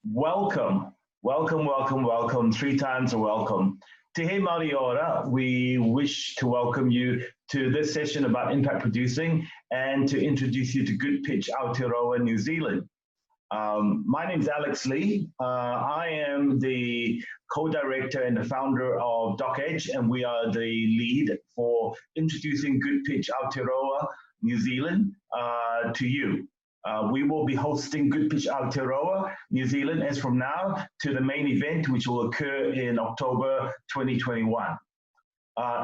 Welcome, welcome, welcome, welcome, three times a welcome. Te he mauri ora, we wish to welcome you to this session about impact producing and to introduce you to Good Pitch Aotearoa, New Zealand. My name is Alex Lee. I am the co-director and the founder of DocEdge, and we are the lead for introducing Good Pitch Aotearoa, New Zealand to you. We will be hosting Good Pitch Aotearoa, New Zealand, as from now to the main event, which will occur in October 2021.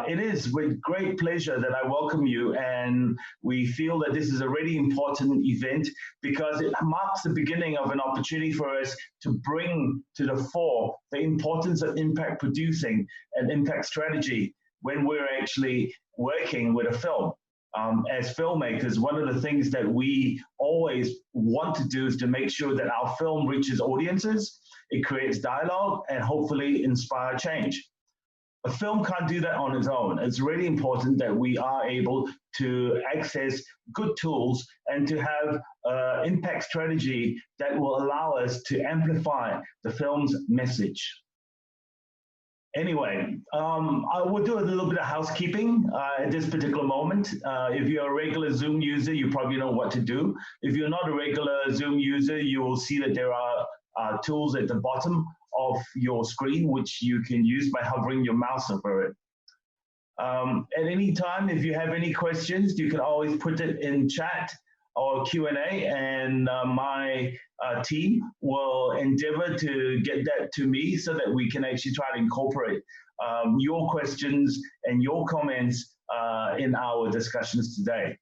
It is with great pleasure that I welcome you, and we feel that this is a really important event because it marks the beginning of an opportunity for us to bring to the fore the importance of impact producing and impact strategy when we're actually working with a film. As filmmakers, one of the things that we always want to do is to make sure that our film reaches audiences, it creates dialogue, and hopefully inspire change. A film can't do that on its own. It's really important that we are able to access good tools and to have an impact strategy that will allow us to amplify the film's message. Anyway, I will do a little bit of housekeeping at this particular moment. If you're a regular Zoom user, you probably know what to do. If you're not a regular Zoom user, you will see that there are tools at the bottom of your screen, which you can use by hovering your mouse over it. At any time, if you have any questions, you can always put it in chat or Q&A, and my team will endeavor to get that to me so that we can actually try to incorporate your questions and your comments in our discussions today.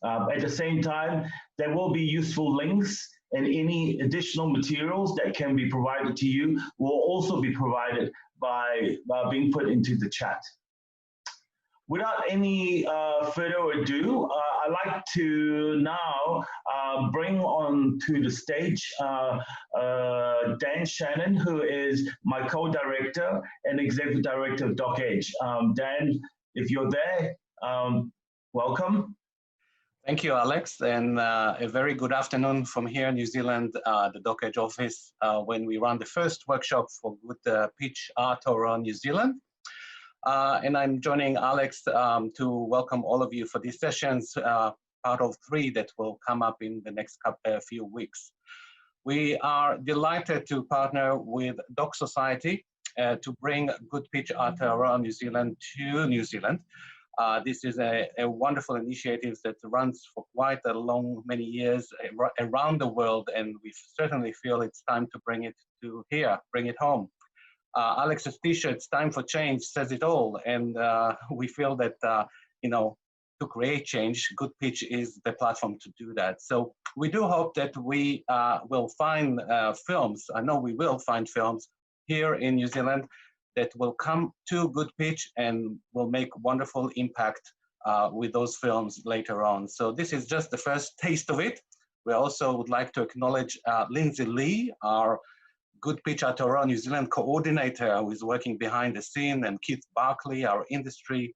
At the same time, there will be useful links, and any additional materials that can be provided to you will also be provided by being put into the chat. Without any further ado, I'd like to now bring on to the stage Dan Shannon, who is my co-director and executive director of DocEdge. Dan, if you're there, welcome. Thank you, Alex, and a very good afternoon from here in New Zealand, the DocEdge office, when we run the first workshop for Good Pitch Aotearoa, New Zealand. And I'm joining Alex to welcome all of you for these sessions, part of 3 that will come up in the next few weeks. We are delighted to partner with Doc Society to bring Good Pitch Aotearoa, New Zealand to New Zealand. This is a wonderful initiative that runs for quite a many years around the world, and we certainly feel it's time to bring it to here, bring it home. Alex's t-shirt, "Time for Change," says it all, and we feel that, you know, to create change, Good Pitch is the platform to do that. So we do hope that we will find films, I know we will find films here in New Zealand that will come to Good Pitch and will make wonderful impact with those films later on. So this is just the first taste of it. We also would like to acknowledge Lindsay Lee, our Good Pitch Aotearoa New Zealand coordinator, who is working behind the scene, and Keith Barkley, our industry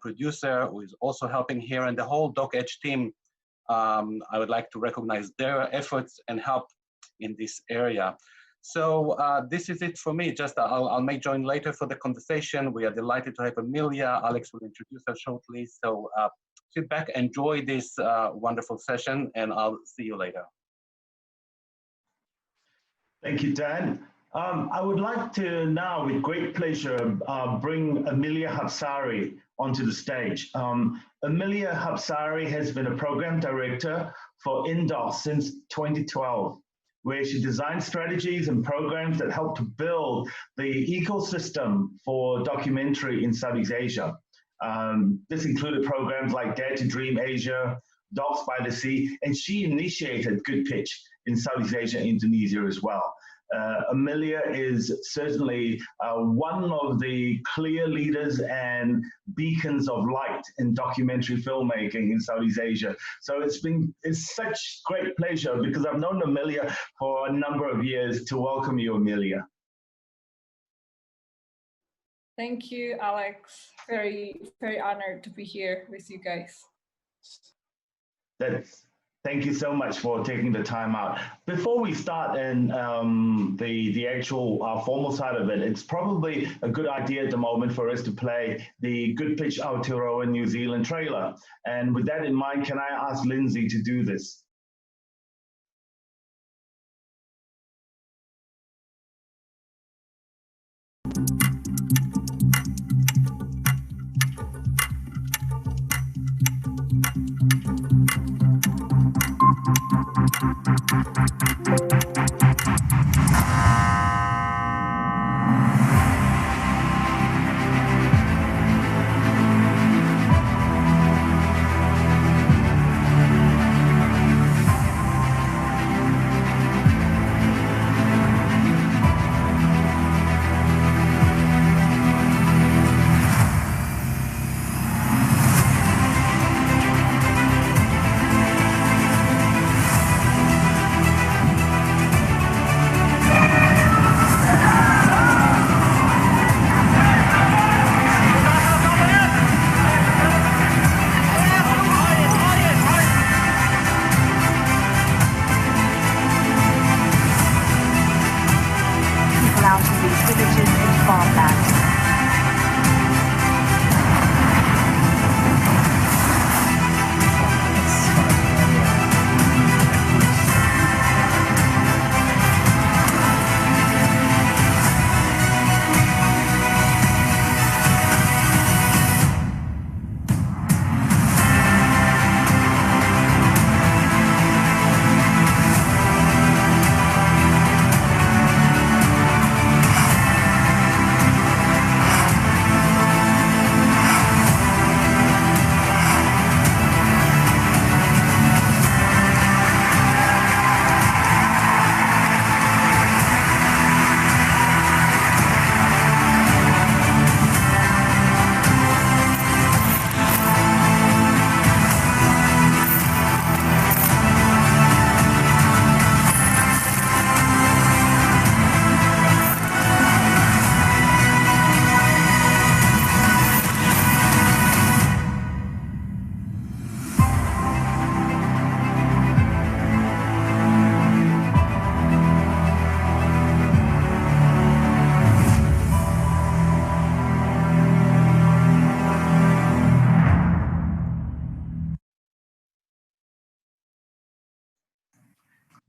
producer, who is also helping here, and the whole DocEdge team. I would like to recognize their efforts and help in this area. So this is it for me. Just I may join later for the conversation. We are delighted to have Amelia. Alex will introduce her shortly. So sit back, enjoy this wonderful session, and I'll see you later. Thank you, Dan. I would like to now, with great pleasure, bring Emilia Hapsari onto the stage. Emilia Hapsari has been a program director for INDOS since 2012. Where she designed strategies and programs that help to build the ecosystem for documentary in Southeast Asia. This included programs like Dare to Dream Asia, Docs by the Sea, and she initiated Good Pitch in Southeast Asia and Indonesia as well. Amelia is certainly one of the clear leaders and beacons of light in documentary filmmaking in Southeast Asia. So it's such great pleasure, because I've known Amelia for a number of years, to welcome you, Amelia. Thank you, Alex. Very, very honored to be here with you guys. Thank you so much for taking the time out. Before we start in the actual formal side of it, it's probably a good idea at the moment for us to play the Good Pitch Aotearoa New Zealand trailer. And with that in mind, can I ask Lindsay to do this?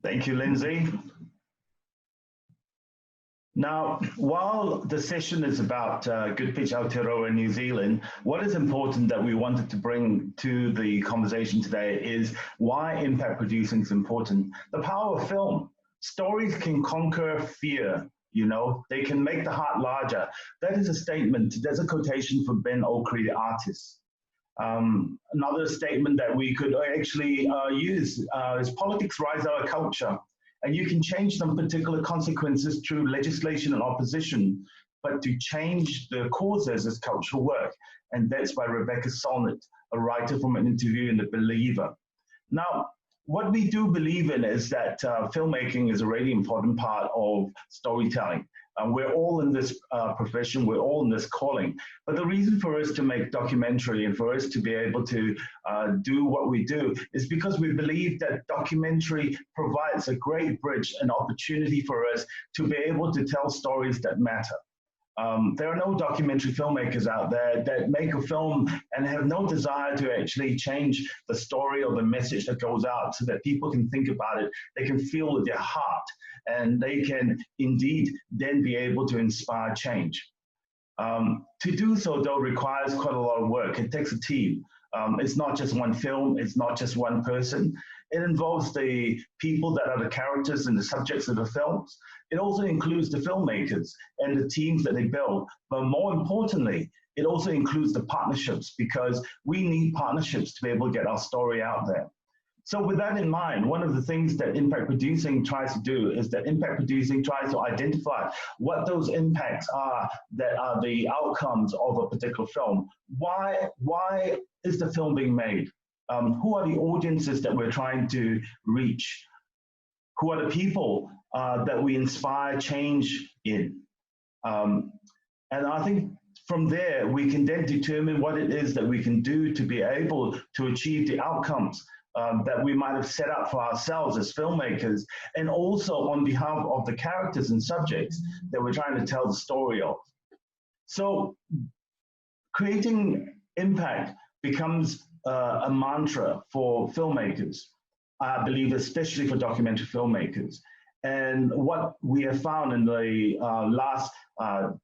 Thank you, Lindsay. Now, while the session is about Good Pitch Aotearoa New Zealand, what is important that we wanted to bring to the conversation today is why impact producing is important. The power of film. Stories can conquer fear, you know, they can make the heart larger. That is a statement. There's a quotation from Ben Okri, the artist. Another statement that we could actually use is politics rise out of culture. And you can change some particular consequences through legislation and opposition, but to change the causes is cultural work. And that's by Rebecca Solnit, a writer from an interview in The Believer. Now, what we do believe in is that filmmaking is a really important part of storytelling. We're all in this profession, we're all in this calling. But the reason for us to make documentary and for us to be able to do what we do is because we believe that documentary provides a great bridge, an opportunity for us to be able to tell stories that matter. There are no documentary filmmakers out there that make a film and have no desire to actually change the story or the message that goes out so that people can think about it, they can feel with their heart, and they can indeed then be able to inspire change. To do so, though, requires quite a lot of work. It takes a team. It's not just one film, it's not just one person. It involves the people that are the characters and the subjects of the films. It also includes the filmmakers and the teams that they build. But more importantly, it also includes the partnerships, because we need partnerships to be able to get our story out there. So with that in mind, one of the things that impact producing tries to do is that impact producing tries to identify what those impacts are that are the outcomes of a particular film. Why is the film being made? Who are the audiences that we're trying to reach? Who are the people that we inspire change in? And I think from there, we can then determine what it is that we can do to be able to achieve the outcomes that we might have set up for ourselves as filmmakers, and also on behalf of the characters and subjects that we're trying to tell the story of. So creating impact becomes a mantra for filmmakers, I believe, especially for documentary filmmakers. And what we have found in the last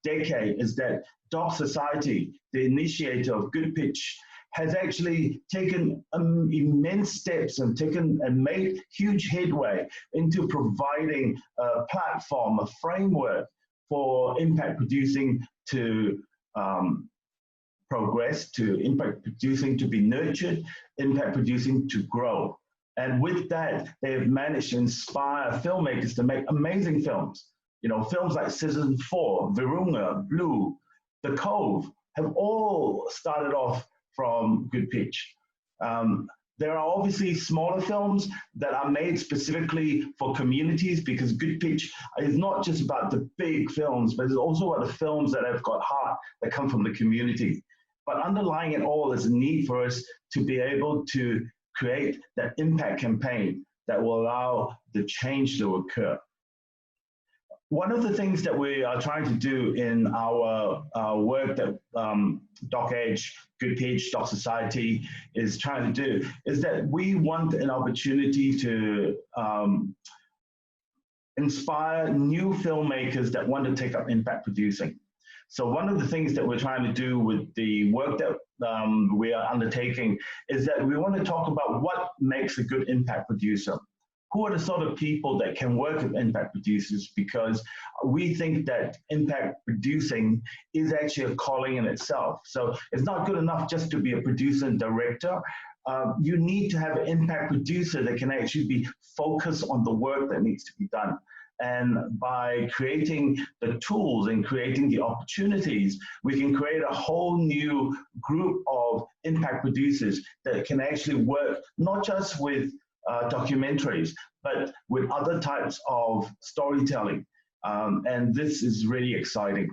decade is that Doc Society, the initiator of Good Pitch, has actually taken immense steps and made huge headway into providing a platform, a framework for impact producing to progress, to impact producing to be nurtured, impact producing to grow. And with that, they have managed to inspire filmmakers to make amazing films. You know, films like Season 4, Virunga, Blue, The Cove have all started off from Good Pitch. There are obviously smaller films that are made specifically for communities, because Good Pitch is not just about the big films, but it's also about the films that have got heart, that come from the community. But underlying it all is a need for us to be able to create that impact campaign that will allow the change to occur. One of the things that we are trying to do in our work that Doc Edge, Good Pitch, Doc Society is trying to do is that we want an opportunity to inspire new filmmakers that want to take up impact producing. So one of the things that we're trying to do with the work that we are undertaking is that we want to talk about what makes a good impact producer. Who are the sort of people that can work with impact producers? Because we think that impact producing is actually a calling in itself. So it's not good enough just to be a producer and director. You need to have an impact producer that can actually be focused on the work that needs to be done. And by creating the tools and creating the opportunities, we can create a whole new group of impact producers that can actually work not just with documentaries, but with other types of storytelling. And this is really exciting.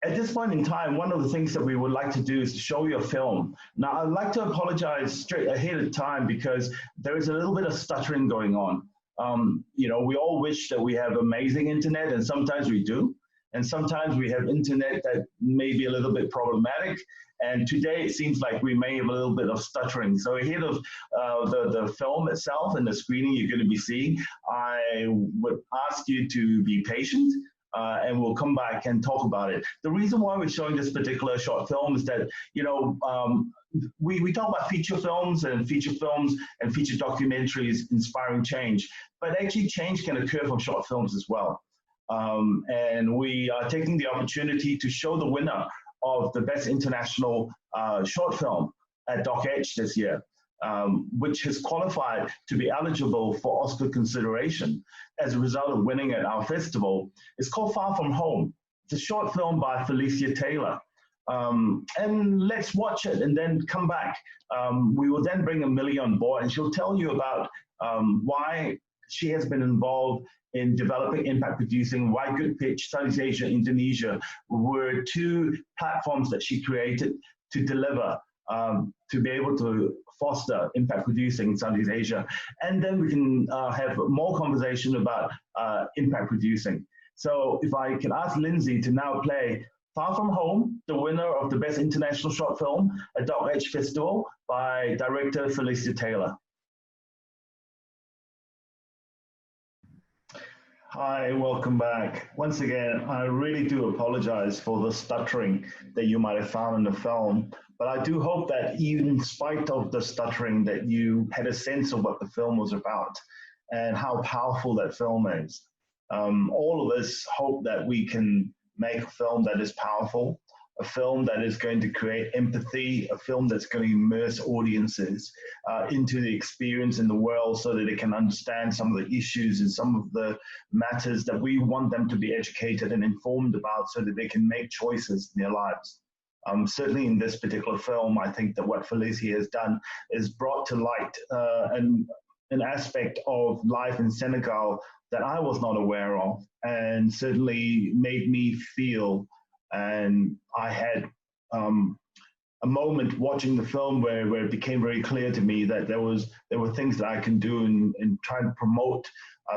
At this point in time, one of the things that we would like to do is to show you a film. Now, I'd like to apologize straight ahead of time because there is a little bit of stuttering going on. You know, we all wish that we have amazing internet, and sometimes we do. And sometimes we have internet that may be a little bit problematic. And today it seems like we may have a little bit of stuttering. So ahead of the film itself and the screening you're going to be seeing, I would ask you to be patient. And we'll come back and talk about it. The reason why we're showing this particular short film is that, you know, we talk about feature films and feature documentaries inspiring change, but actually change can occur from short films as well. And we are taking the opportunity to show the winner of the Best International Short Film at Doc Edge this year, which has qualified to be eligible for Oscar consideration as a result of winning at our festival. It's called Far From Home. It's a short film by Felicia Taylor. And let's watch it and then come back. We will then bring Amelia on board, and she'll tell you about why she has been involved in developing impact producing, why Good Pitch, Southeast Asia, Indonesia were two platforms that she created to deliver, to be able to foster impact producing in Southeast Asia. And then we can have more conversation about impact producing. So if I can ask Lindsay to now play Far From Home, the winner of the Best International Short Film at Doc Edge Festival by director Felicia Taylor. Hi, welcome back. Once again, I really do apologize for the stuttering that you might have found in the film, but I do hope that even in spite of the stuttering that you had a sense of what the film was about and how powerful that film is. All of us hope that we can make a film that is powerful, a film that is going to create empathy, a film that's going to immerse audiences into the experience in the world so that they can understand some of the issues and some of the matters that we want them to be educated and informed about so that they can make choices in their lives. Certainly in this particular film, I think that what Felicia has done is brought to light an aspect of life in Senegal that I was not aware of, and certainly made me feel, and I had a moment watching the film where it became very clear to me that there were things that I can do in trying to promote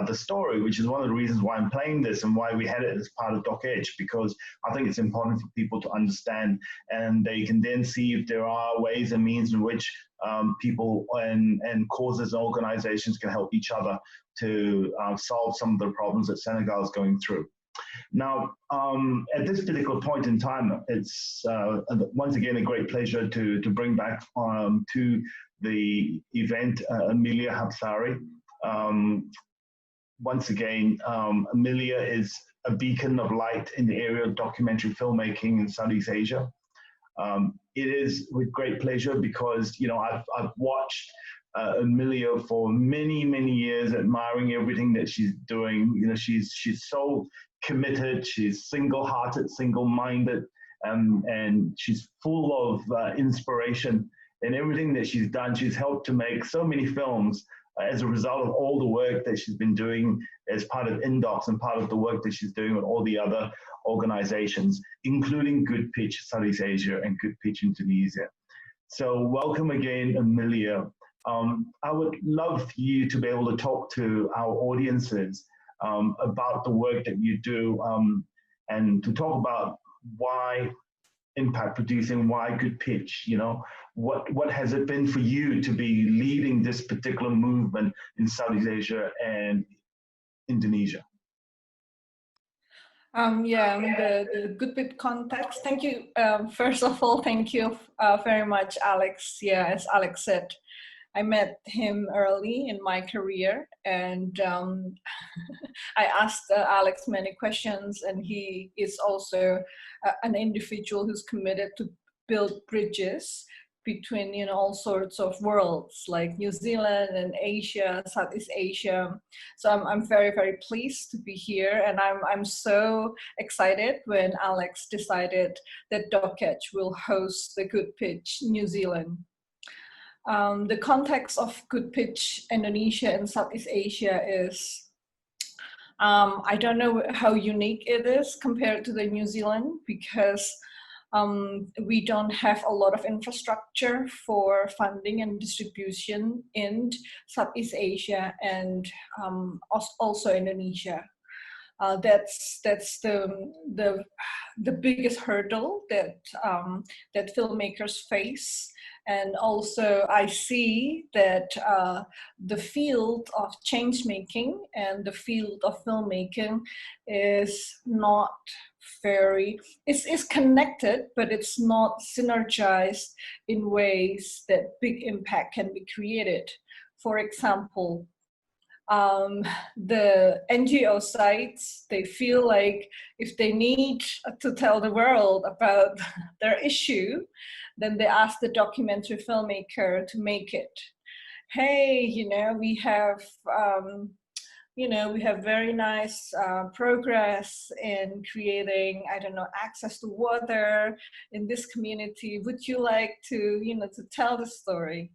the story, which is one of the reasons why I'm playing this and why we had it as part of Doc Edge, because I think it's important for people to understand, and they can then see if there are ways and means in which people and causes and organizations can help each other to solve some of the problems that Senegal is going through. Now, at this particular point in time, it's once again a great pleasure to bring back to the event Emilia Hapsari. Once again, Emilia is a beacon of light in the area of documentary filmmaking in Southeast Asia. It is with great pleasure because, you know, I've watched Emilia for many years, admiring everything that she's doing. You know, she's so committed, she's single-hearted, single-minded, and she's full of inspiration in everything that she's done. She's helped to make so many films as a result of all the work that she's been doing as part of Indocs and part of the work that she's doing with all the other organizations, including Good Pitch Southeast Asia and Good Pitch Indonesia. So welcome again, Emilia. I would love you to be able to talk to our audiences about the work that you do and to talk about why impact producing, why Good Pitch, you know, what has it been for you to be leading this particular movement in Southeast Asia and Indonesia? The Good Pitch context. Thank you. First of all, thank you very much, Alex. Yeah, as Alex said, I met him early in my career, and I asked Alex many questions, and he is also an individual who's committed to build bridges between, you know, all sorts of worlds like New Zealand and Asia, Southeast Asia. So I'm very pleased to be here, and I'm so excited when Alex decided that Doc Edge will host the Good Pitch New Zealand. The context of Good Pitch Indonesia and Southeast Asia is, I don't know how unique it is compared to the New Zealand, because we don't have a lot of infrastructure for funding and distribution in Southeast Asia and also Indonesia. That's the biggest hurdle that that filmmakers face. And also I see that the field of change making and the field of filmmaking is not very, it's connected, but it's not synergized in ways that big impact can be created. For example, the NGO sites, they feel like if they need to tell the world about their issue, then they ask the documentary filmmaker to make it. Hey, you know, we have very nice progress in creating, I don't know, access to water in this community. Would you like to, you know, to tell the story?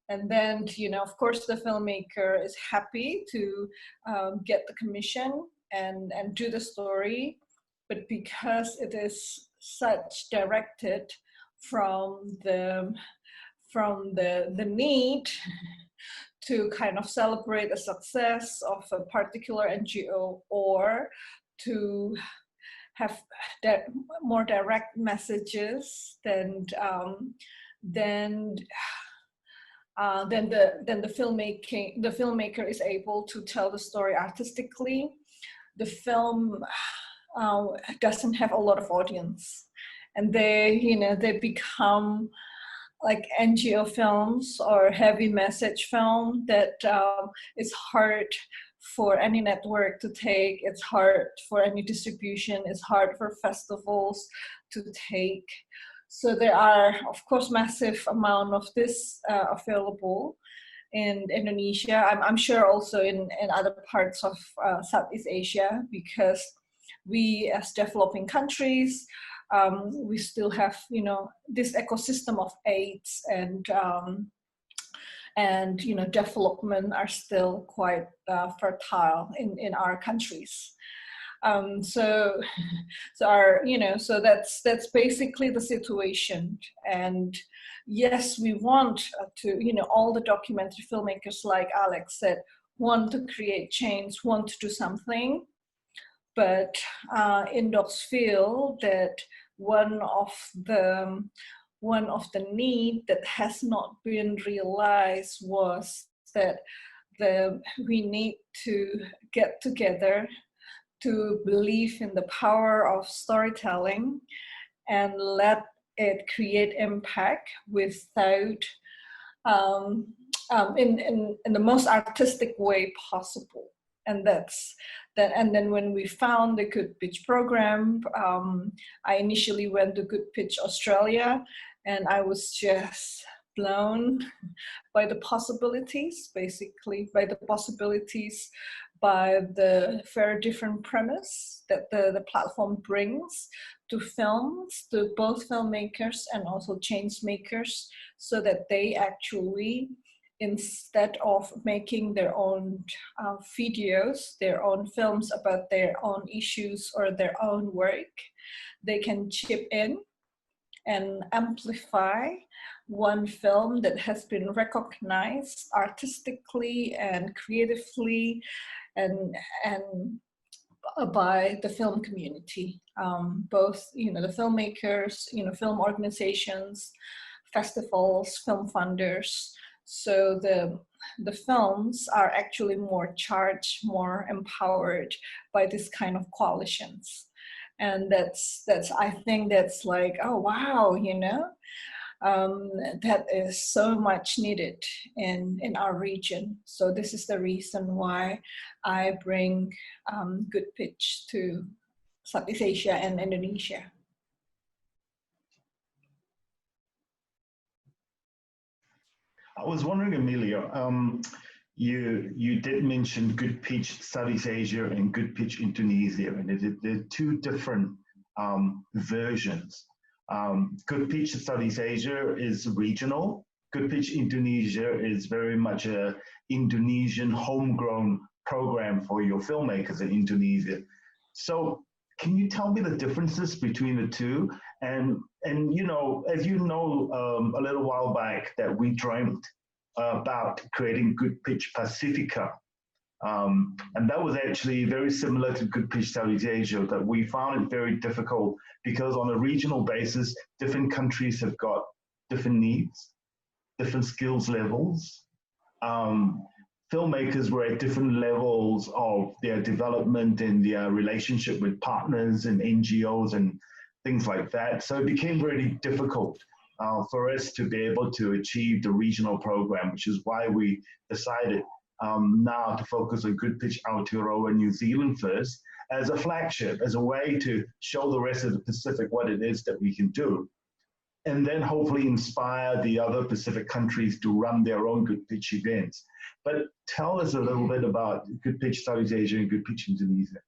And then, you know, of course, the filmmaker is happy to get the commission and do the story. But because it is such directed from the need to kind of celebrate the success of a particular NGO, or to have that more direct messages, then the filmmaker is able to tell the story artistically. The film doesn't have a lot of audience, and they become like NGO films or heavy message film that is hard for any network to take. It's hard for any distribution. It's hard for festivals to take. So there are, of course, massive amount of this available in Indonesia. I'm sure also in other parts of Southeast Asia, because we as developing countries, we still have, you know, this ecosystem of aids and you know, development are still quite fertile in our countries. So so our, so that's basically the situation. And yes, we want to, all the documentary filmmakers, like Alex said, want to create change, want to do something, but Indocs feel that one of the need that has not been realized was that we need to get together to believe in the power of storytelling and let it create impact without in the most artistic way possible. And that's that. And then when we found the Good Pitch program, I initially went to Good Pitch Australia, and I was just blown by the possibilities, basically by the possibilities, by the very different premise that the platform brings to films, to both filmmakers and also change makers, so that they actually, instead of making their own videos, their own films about their own issues or their own work, they can chip in and amplify one film that has been recognized artistically and creatively and by the film community, both the filmmakers, film organizations, festivals, film funders. So the films are actually more charged, more empowered by this kind of coalitions. And that's I think that's like, oh wow, that is so much needed in our region. So this is the reason why I bring Good Pitch to Southeast Asia and Indonesia. I was wondering, Amelia, you did mention Good Pitch Southeast Asia and Good Pitch Indonesia, and they're two different versions. Good Pitch Southeast Asia is regional. Good Pitch Indonesia is very much a Indonesian homegrown program for your filmmakers in Indonesia. So can you tell me the differences between the two? And as you know, a little while back that we dreamt about creating Good Pitch Pacifica. And that was actually very similar to Good Pitch Southeast Asia, that we found it very difficult because on a regional basis, different countries have got different needs, different skills levels. Filmmakers were at different levels of their development and their relationship with partners and NGOs and things like that. So it became really difficult for us to be able to achieve the regional program, which is why we decided now to focus on Good Pitch Aotearoa New Zealand first as a flagship, as a way to show the rest of the Pacific what it is that we can do, and then hopefully inspire the other Pacific countries to run their own Good Pitch events. But tell us a little bit about Good Pitch Southeast Asia and Good Pitch Indonesia.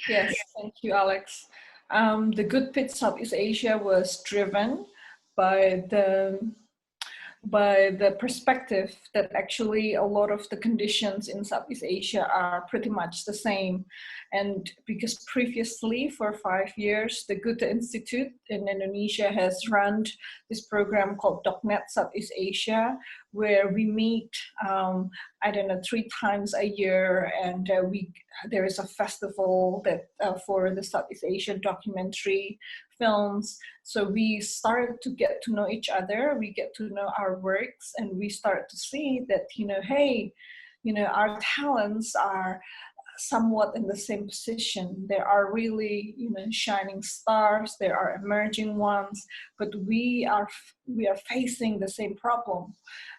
Yes, thank you, Alex. The Good Pitch Southeast Asia was driven by the perspective that actually a lot of the conditions in Southeast Asia are pretty much the same. And because previously for 5 years, the Goethe Institute in Indonesia has run this program called DocNet Southeast Asia, where we meet, 3 times a year, and there is a festival that for the Southeast Asian documentary films. So we started to get to know each other, we get to know our works, and we start to see that, hey, our talents are somewhat in the same position. There are really, shining stars, there are emerging ones, but we are facing the same problem.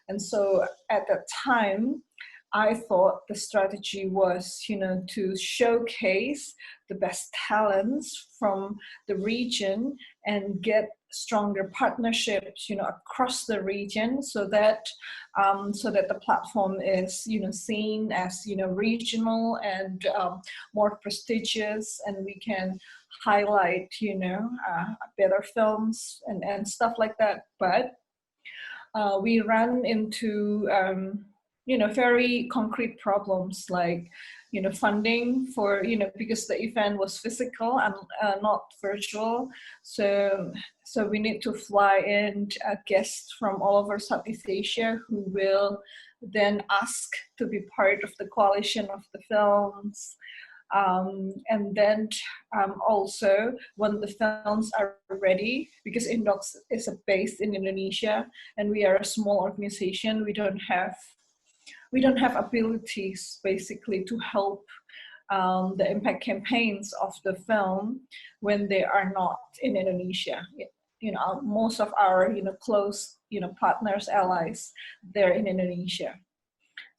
And so at that time, I thought the strategy was, to showcase the best talents from the region and get stronger partnerships, across the region, so that the platform is, seen as, regional and more prestigious, and we can highlight, better films and stuff like that. But we ran into very concrete problems like, funding for, because the event was physical and not virtual. So we need to fly in guests from all over Southeast Asia who will then ask to be part of the coalition of the films. And then also when the films are ready, because Indocs is based in Indonesia and we are a small organization, we don't have abilities basically to help the impact campaigns of the film when they are not in Indonesia. Most of our close partners, allies, they're in Indonesia.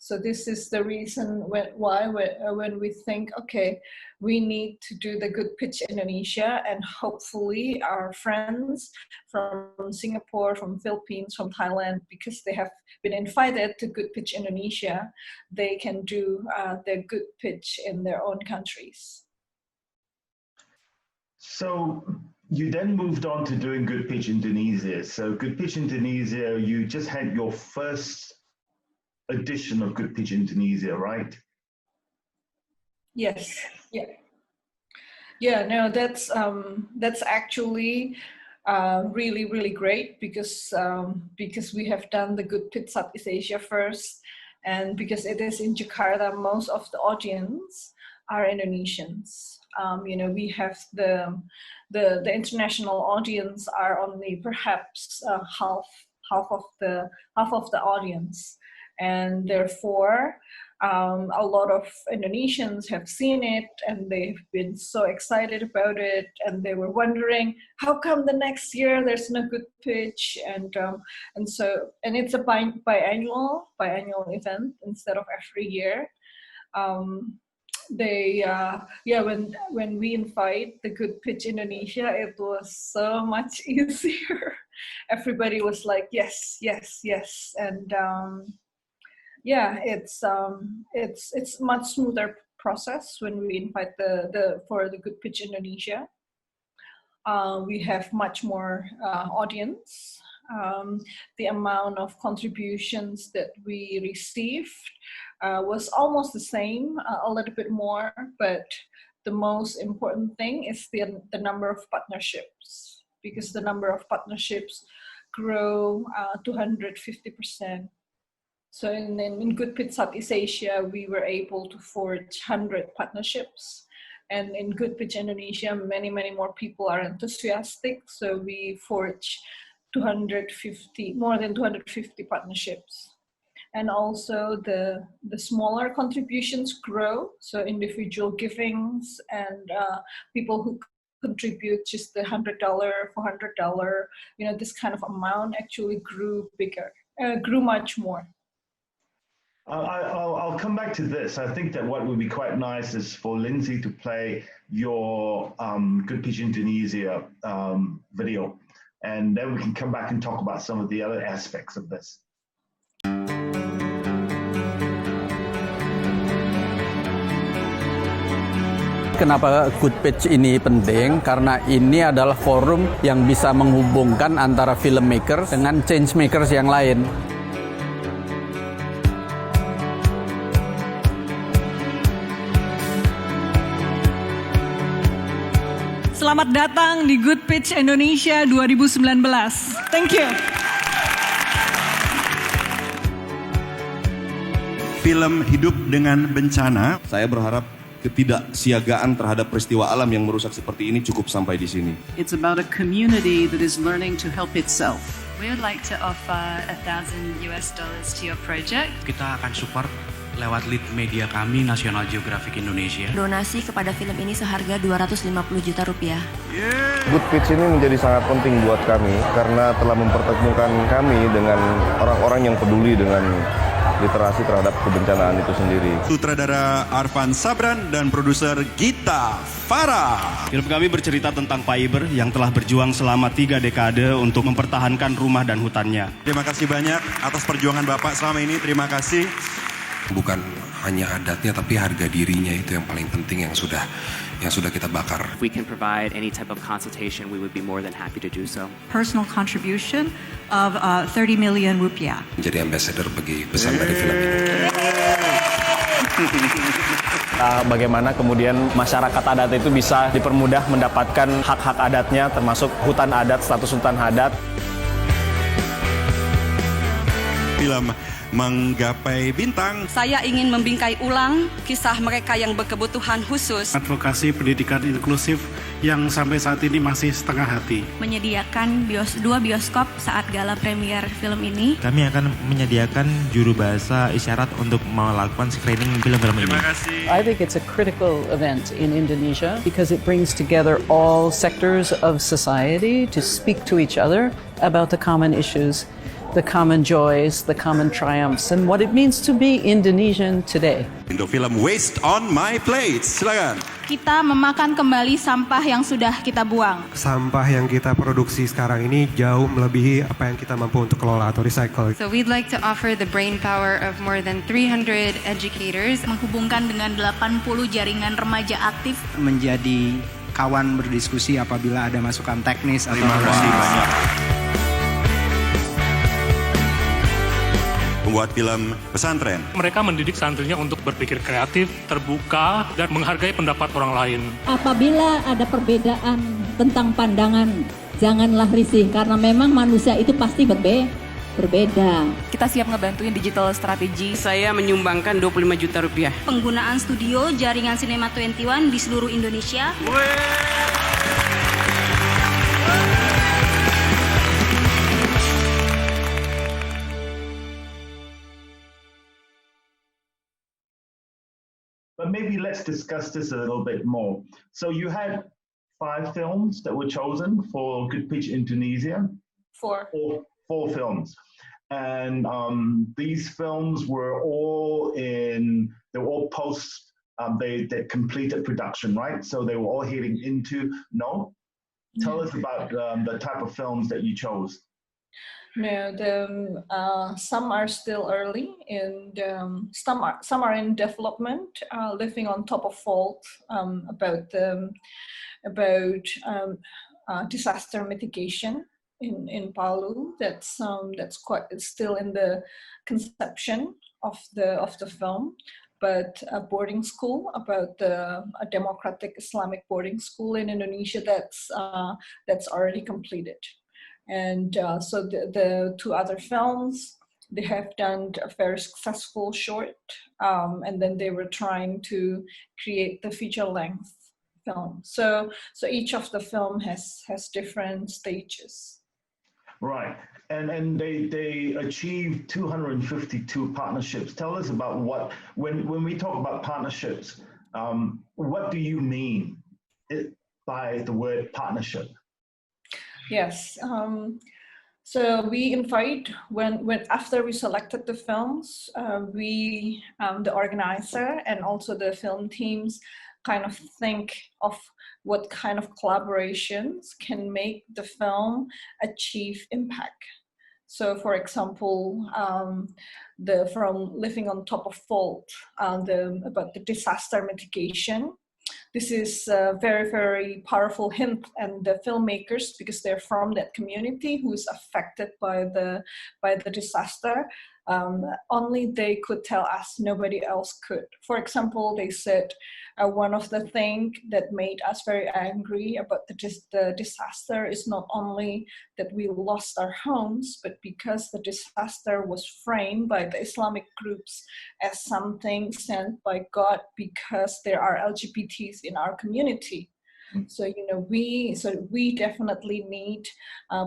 So this is the reason why when we think, okay, we need to do the Good Pitch Indonesia, and hopefully our friends from Singapore, from Philippines, from Thailand, because they have been invited to Good Pitch Indonesia, they can do their Good Pitch in their own countries. So you then moved on to doing Good Pitch Indonesia. So Good Pitch Indonesia, you just had your first edition of Good Pitch Indonesia, right? Yes. Yeah. No, that's actually really, really great because we have done the Good Pitch Southeast Asia first, and because it is in Jakarta, most of the audience are Indonesians. We have the international audience are only perhaps half of the audience. And therefore, a lot of Indonesians have seen it and they've been so excited about it, and they were wondering, how come the next year there's no Good Pitch? And it's a biannual event instead of every year. When we invite the Good Pitch Indonesia, it was so much easier. Everybody was like, yes, and it's much smoother process when we invite for the Good Pitch Indonesia. We have much more audience. The amount of contributions that we received was almost the same, a little bit more, but the most important thing is the number of partnerships, because the number of partnerships grow 250%. So in Good Pitch Southeast Asia, we were able to forge 100 partnerships. And in Good Pitch Indonesia, many more people are enthusiastic. So we forged more than 250 partnerships. And also the smaller contributions grow. So individual givings and people who contribute just the $100, $400, this kind of amount actually grew much more. I'll come back to this. I think that what would be quite nice is for Lindsay to play your Good Pitch Indonesia video, and then we can come back and talk about some of the other aspects of this. Kenapa Good Pitch ini penting? Karena ini adalah forum yang bisa menghubungkan antara filmmakers dengan change makers yang lain. Selamat datang di Good Pitch Indonesia 2019. Thank you. Film Hidup dengan Bencana. Saya berharap ketidaksiagaan terhadap peristiwa alam yang merusak seperti ini cukup sampai di sini. It's about a community that is learning to help itself. We would like to offer $1,000 to your project. Kita akan support lewat lead media kami, National Geographic Indonesia. Donasi kepada film ini seharga Rp250 juta. Good Pitch ini menjadi sangat penting buat kami karena telah mempertemukan kami dengan orang-orang yang peduli dengan literasi terhadap kebencanaan itu sendiri. Sutradara Arfan Sabran dan produser Gita Farah. Film kami bercerita tentang Pak Iber yang telah berjuang selama 3 dekade untuk mempertahankan rumah dan hutannya. Terima kasih banyak atas perjuangan Bapak selama ini. Terima kasih. Bukan hanya adatnya, tapi harga dirinya itu yang paling penting yang sudah kita bakar. If we can provide any type of consultation, we would be more than happy to do so. Personal contribution of 30 million rupiah. Menjadi ambassador bagi pesan dari film ini. Bagaimana kemudian masyarakat adat itu bisa dipermudah mendapatkan hak-hak adatnya, termasuk hutan adat, status hutan adat. Film menggapai bintang. Saya ingin membingkai ulang kisah mereka yang berkebutuhan khusus. Advokasi pendidikan inklusif yang sampai saat ini masih setengah hati. Menyediakan 2 bioskop saat gala premier film ini. Kami akan menyediakan juru bahasa isyarat untuk melakukan screening film-film ini. Terima kasih. I think it's a critical event in Indonesia because it brings together all sectors of society to speak to each other about the common issues, the common joys, the common triumphs, and what it means to be Indonesian today. Indo film Waste on My Plate. Silakan. Kita memakan kembali sampah yang sudah kita buang. Sampah yang kita produksi sekarang ini jauh melebihi apa yang kita mampu untuk kelola atau recycle. So we'd like to offer the brain power of more than 300 educators. Menghubungkan dengan 80 jaringan remaja aktif. Menjadi kawan berdiskusi apabila ada masukan teknis atau Terima kasih banyak. Membuat film pesantren. Mereka mendidik santrinya untuk berpikir kreatif, terbuka, dan menghargai pendapat orang lain. Apabila ada perbedaan tentang pandangan, janganlah risih, karena memang manusia itu pasti berbeda. Kita siap ngebantuin digital strategi. Saya menyumbangkan 25 juta rupiah. Penggunaan studio jaringan Cinema 21 di seluruh Indonesia. But maybe let's discuss this a little bit more. So you had 5 films that were chosen for Good Pitch Indonesia. 4 films. And these films were all post, they completed production, right? So they were all heading into, no? Tell us about the type of films that you chose. No, some are still early, and some are in development. Living on Top of Fault, about disaster mitigation in Palu. It's still in the conception of the film. But a boarding school, about a democratic Islamic boarding school in Indonesia, that's already completed. And so the 2 other films, they have done a very successful short, and then they were trying to create the feature-length film. So each of the film has different stages. Right, and they achieved 252 partnerships. Tell us about when we talk about partnerships, what do you mean by the word partnership? Yes. So we invite, when after we selected the films, we, the organizer and also the film teams, kind of think of what kind of collaborations can make the film achieve impact. So, for example, from Living on Top of Fault, about the disaster mitigation. This is a very, very powerful hint, and the filmmakers, because they're from that community who's affected by the disaster, only they could tell us, nobody else could. For example, they said one of the things that made us very angry about the disaster is not only that we lost our homes, but because the disaster was framed by the Islamic groups as something sent by God because there are LGBTs in our community. So, we definitely need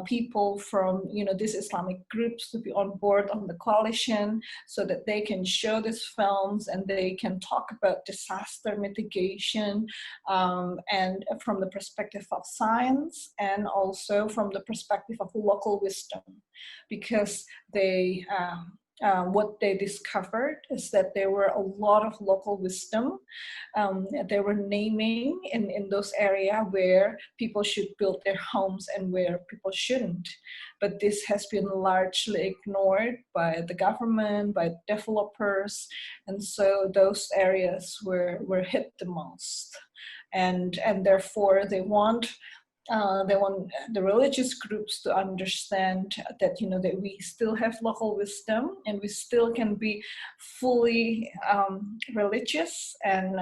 people from, these Islamic groups to be on board on the coalition so that they can show these films and they can talk about disaster mitigation and from the perspective of science and also from the perspective of local wisdom, because they what they discovered is that there were a lot of local wisdom. They were naming in those areas where people should build their homes and where people shouldn't. But this has been largely ignored by the government, by developers, and so those areas were hit the most. And therefore they want the religious groups to understand that, you know, that we still have local wisdom and we still can be fully religious and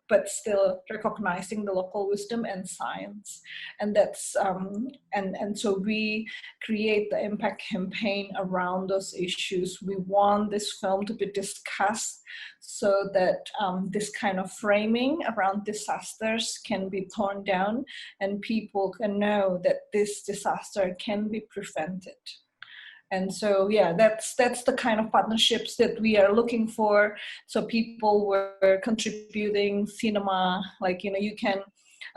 but still recognizing the local wisdom and science. And that's and so we create the impact campaign around those issues. We want this film to be discussed so that this kind of framing around disasters can be torn down and people can know that this disaster can be prevented. And so, yeah, that's the kind of partnerships that we are looking for. So people were contributing cinema, like, you know, you can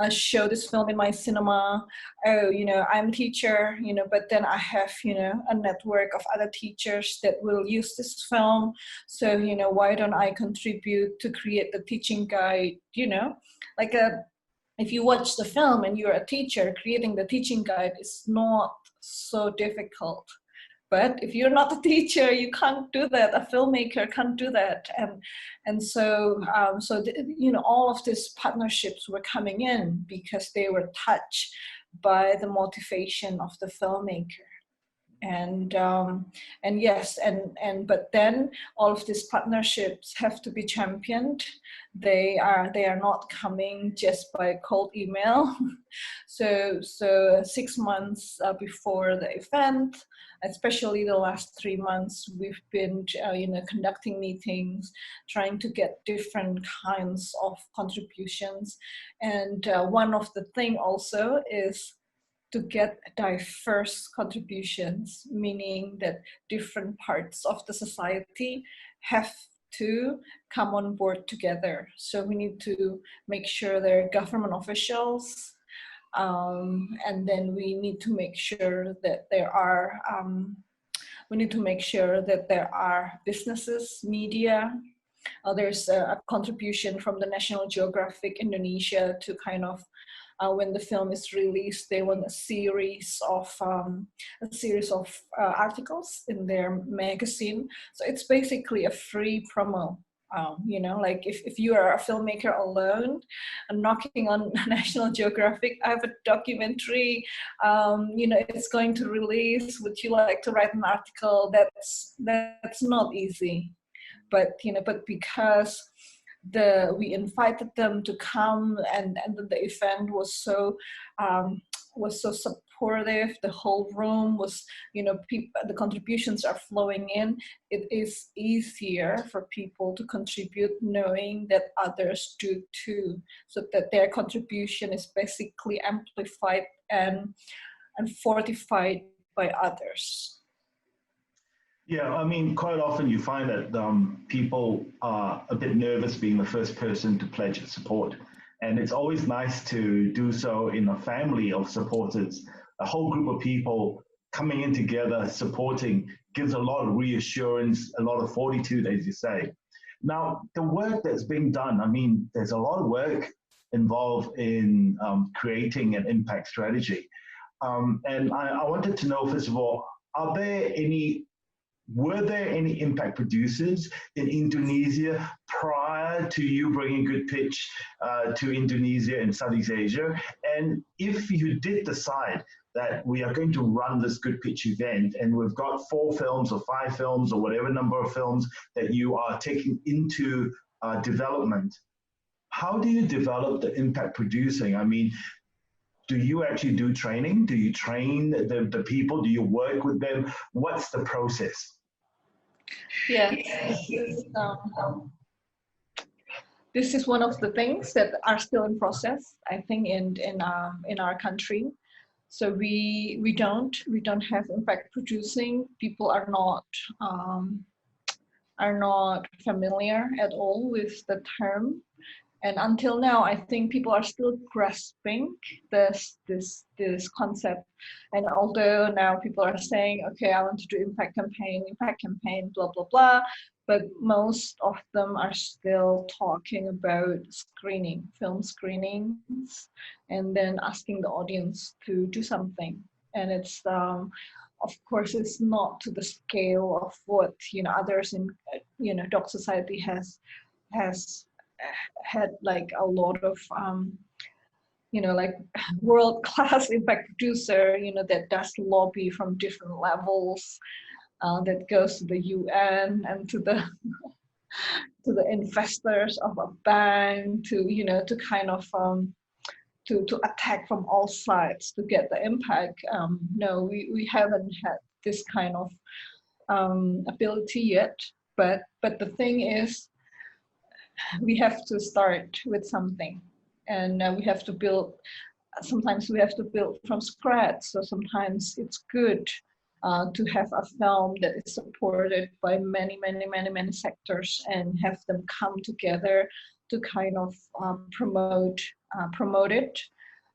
show this film in my cinema. Oh, you know, I'm a teacher, you know, but then I have, you know, a network of other teachers that will use this film. So, you know, why don't I contribute to create the teaching guide, you know, like if you watch the film and you're a teacher, creating the teaching guide is not so difficult. But if you're not a teacher, you can't do that. A filmmaker can't do that. And so, you know, all of these partnerships were coming in because they were touched by the motivation of the filmmaker. And yes, but then all of these partnerships have to be championed. They are not coming just by cold email. So 6 months before the event, especially the last 3 months, we've been you know, conducting meetings, trying to get different kinds of contributions. And one of the thing also is to get diverse contributions, meaning that different parts of the society have to come on board together. So we need to make sure there are government officials, and then we need to make sure that there are businesses, media. There's a contribution from the National Geographic Indonesia to kind of when the film is released, they want a series of articles in their magazine. So it's basically a free promo. You know, like if you are a filmmaker alone and knocking on National Geographic, I have a documentary, you know, it's going to release, would you like to write an article? That's not easy. But, you know, but because we invited them to come and the event was so supportive, the whole room was, you know, the contributions are flowing in, it is easier for people to contribute knowing that others do too, so that their contribution is basically amplified and fortified by others. Yeah, I mean, quite often you find that people are a bit nervous being the first person to pledge support. And it's always nice to do so in a family of supporters. A whole group of people coming in together, supporting, gives a lot of reassurance, a lot of fortitude, as you say. Now, the work that's being done, I mean, there's a lot of work involved in creating an impact strategy. And I wanted to know, first of all, were there any impact producers in Indonesia prior to you bringing Good Pitch to Indonesia and Southeast Asia? And if you did decide that we are going to run this Good Pitch event and we've got 4 films or 5 films or whatever number of films that you are taking into development, how do you develop the impact producing? I mean, do you actually do training? Do you train the people? Do you work with them? What's the process? Yeah, this is one of the things that are still in process, I think, in our country. So we don't have impact producing. People are not familiar at all with the term. And until now, I think people are still grasping this concept. And although now people are saying, okay, I want to do impact campaign, blah, blah, blah, but most of them are still talking about screening, film screenings, and then asking the audience to do something. And it's, of course, it's not to the scale of what, others in, Doc Society has had like a lot of like world-class impact producer that does lobby from different levels, that goes to the UN and to the to the investors of a bank, to to kind of to attack from all sides to get the impact. No, we haven't had this kind of ability yet, but the thing is, we have to start with something, and we have to build. Sometimes we have to build from scratch. So sometimes it's good to have a film that is supported by many sectors and have them come together to kind of promote it,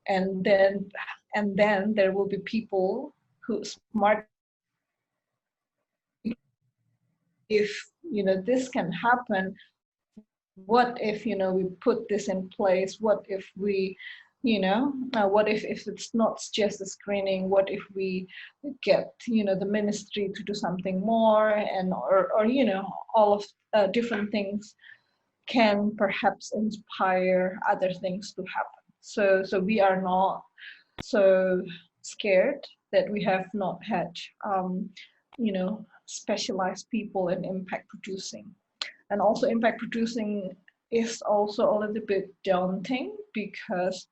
and then there will be people who smart. If this can happen, what if we put this in place? What if we what if it's not just a screening? What if we get the ministry to do something more, and or all of different things can perhaps inspire other things to happen. So we are not so scared that we have not had specialized people in impact producing. And also impact producing is also a little bit daunting because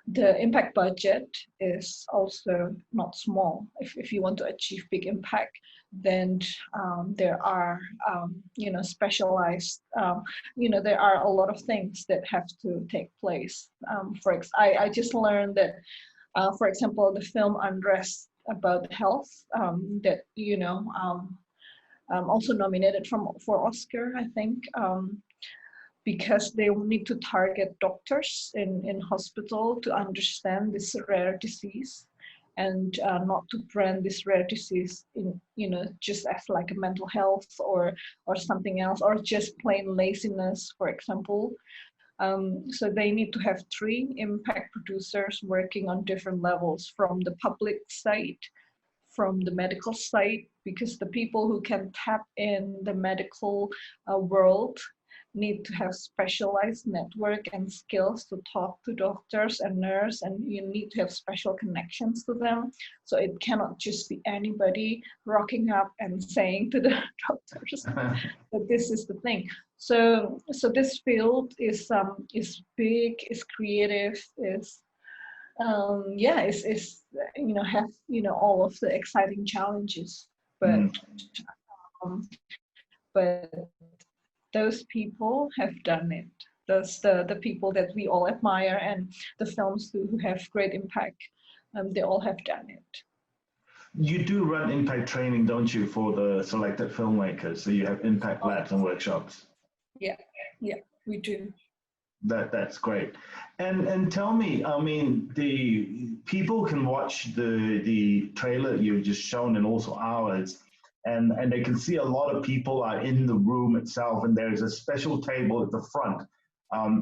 the impact budget is also not small. If you want to achieve big impact, then there are specialized, there are a lot of things that have to take place. I just learned that, for example, the film Unrest about health, that also nominated for Oscar, I think, because they need to target doctors in hospital to understand this rare disease, and not to brand this rare disease in just as like a mental health or something else, or just plain laziness, for example. So they need to have 3 impact producers working on different levels, from the public side, from the medical side, because the people who can tap in the medical world need to have specialized network and skills to talk to doctors and nurses, and you need to have special connections to them. So it cannot just be anybody rocking up and saying to the doctors that this is the thing. So this field is big, is creative, is is have all of the exciting challenges, but those people have done it. Those the people that we all admire, and the films who have great impact, they all have done it. You do run impact training, don't you, for the selected filmmakers? So you have impact labs and workshops. Yeah, we do. That's great. And tell me, I mean, the people can watch the trailer you've just shown and also ours, and they can see a lot of people are in the room itself, and there's a special table at the front.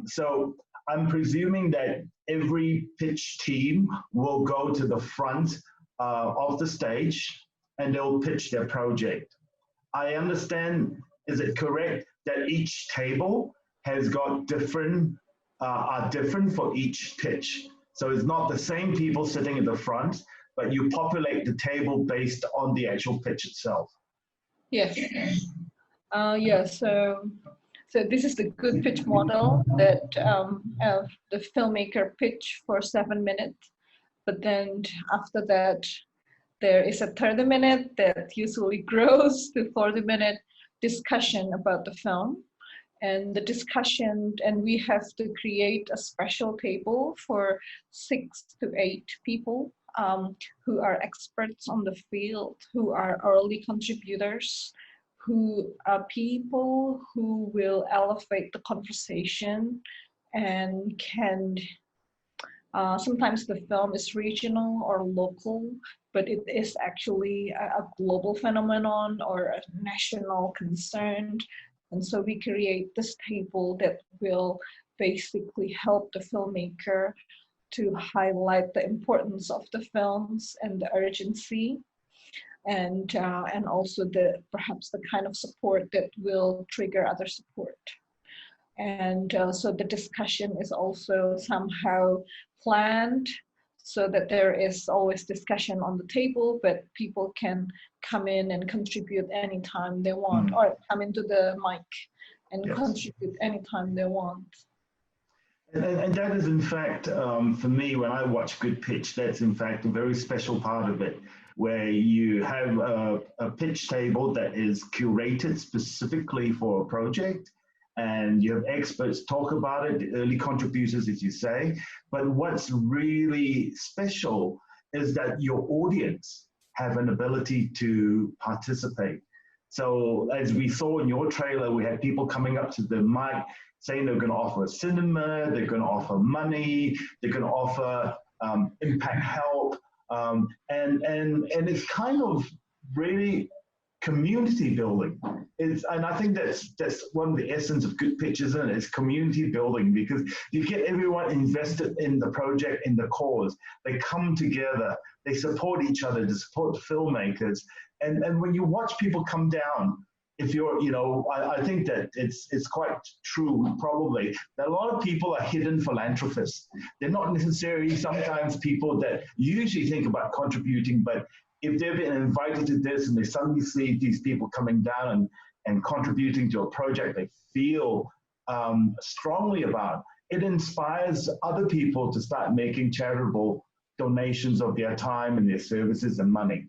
So I'm presuming that every pitch team will go to the front of the stage and they'll pitch their project. I understand, is it correct that each table has got are different for each pitch? So it's not the same people sitting at the front, but you populate the table based on the actual pitch itself. Yes. So this is the good pitch model that the filmmaker pitch for 7 minutes, but then after that, there is a 30-minute that usually grows to 40-minute discussion about the film. And the discussion, and we have to create a special table for 6 to 8 people who are experts on the field, who are early contributors, who are people who will elevate the conversation and can sometimes the film is regional or local, but it is actually a global phenomenon or a national concern. And so we create this table that will basically help the filmmaker to highlight the importance of the films and the urgency, and also perhaps the kind of support that will trigger other support. And so the discussion is also somehow planned so that there is always discussion on the table, but people can come in and contribute anytime they want, or come into the mic and contribute anytime they want. And that is, in fact, for me, when I watch Good Pitch, that's, in fact, a very special part of it, where you have a pitch table that is curated specifically for a project, and you have experts talk about it, the early contributors, as you say. But what's really special is that your audience have an ability to participate. So as we saw in your trailer, we had people coming up to the mic saying they're going to offer a cinema, they're going to offer money, they're going to offer impact help. And it's kind of really community building. And I think that's one of the essence of Good Pitch, isn't it? It's community building, because you get everyone invested in the project, in the cause. They come together, they support each other, they support the filmmakers. And when you watch people come down, if you're, I think that it's quite true, probably, that a lot of people are hidden philanthropists. They're not necessarily sometimes people that usually think about contributing, but if they've been invited to this and they suddenly see these people coming down and contributing to a project they feel strongly about, it inspires other people to start making charitable donations of their time and their services and money.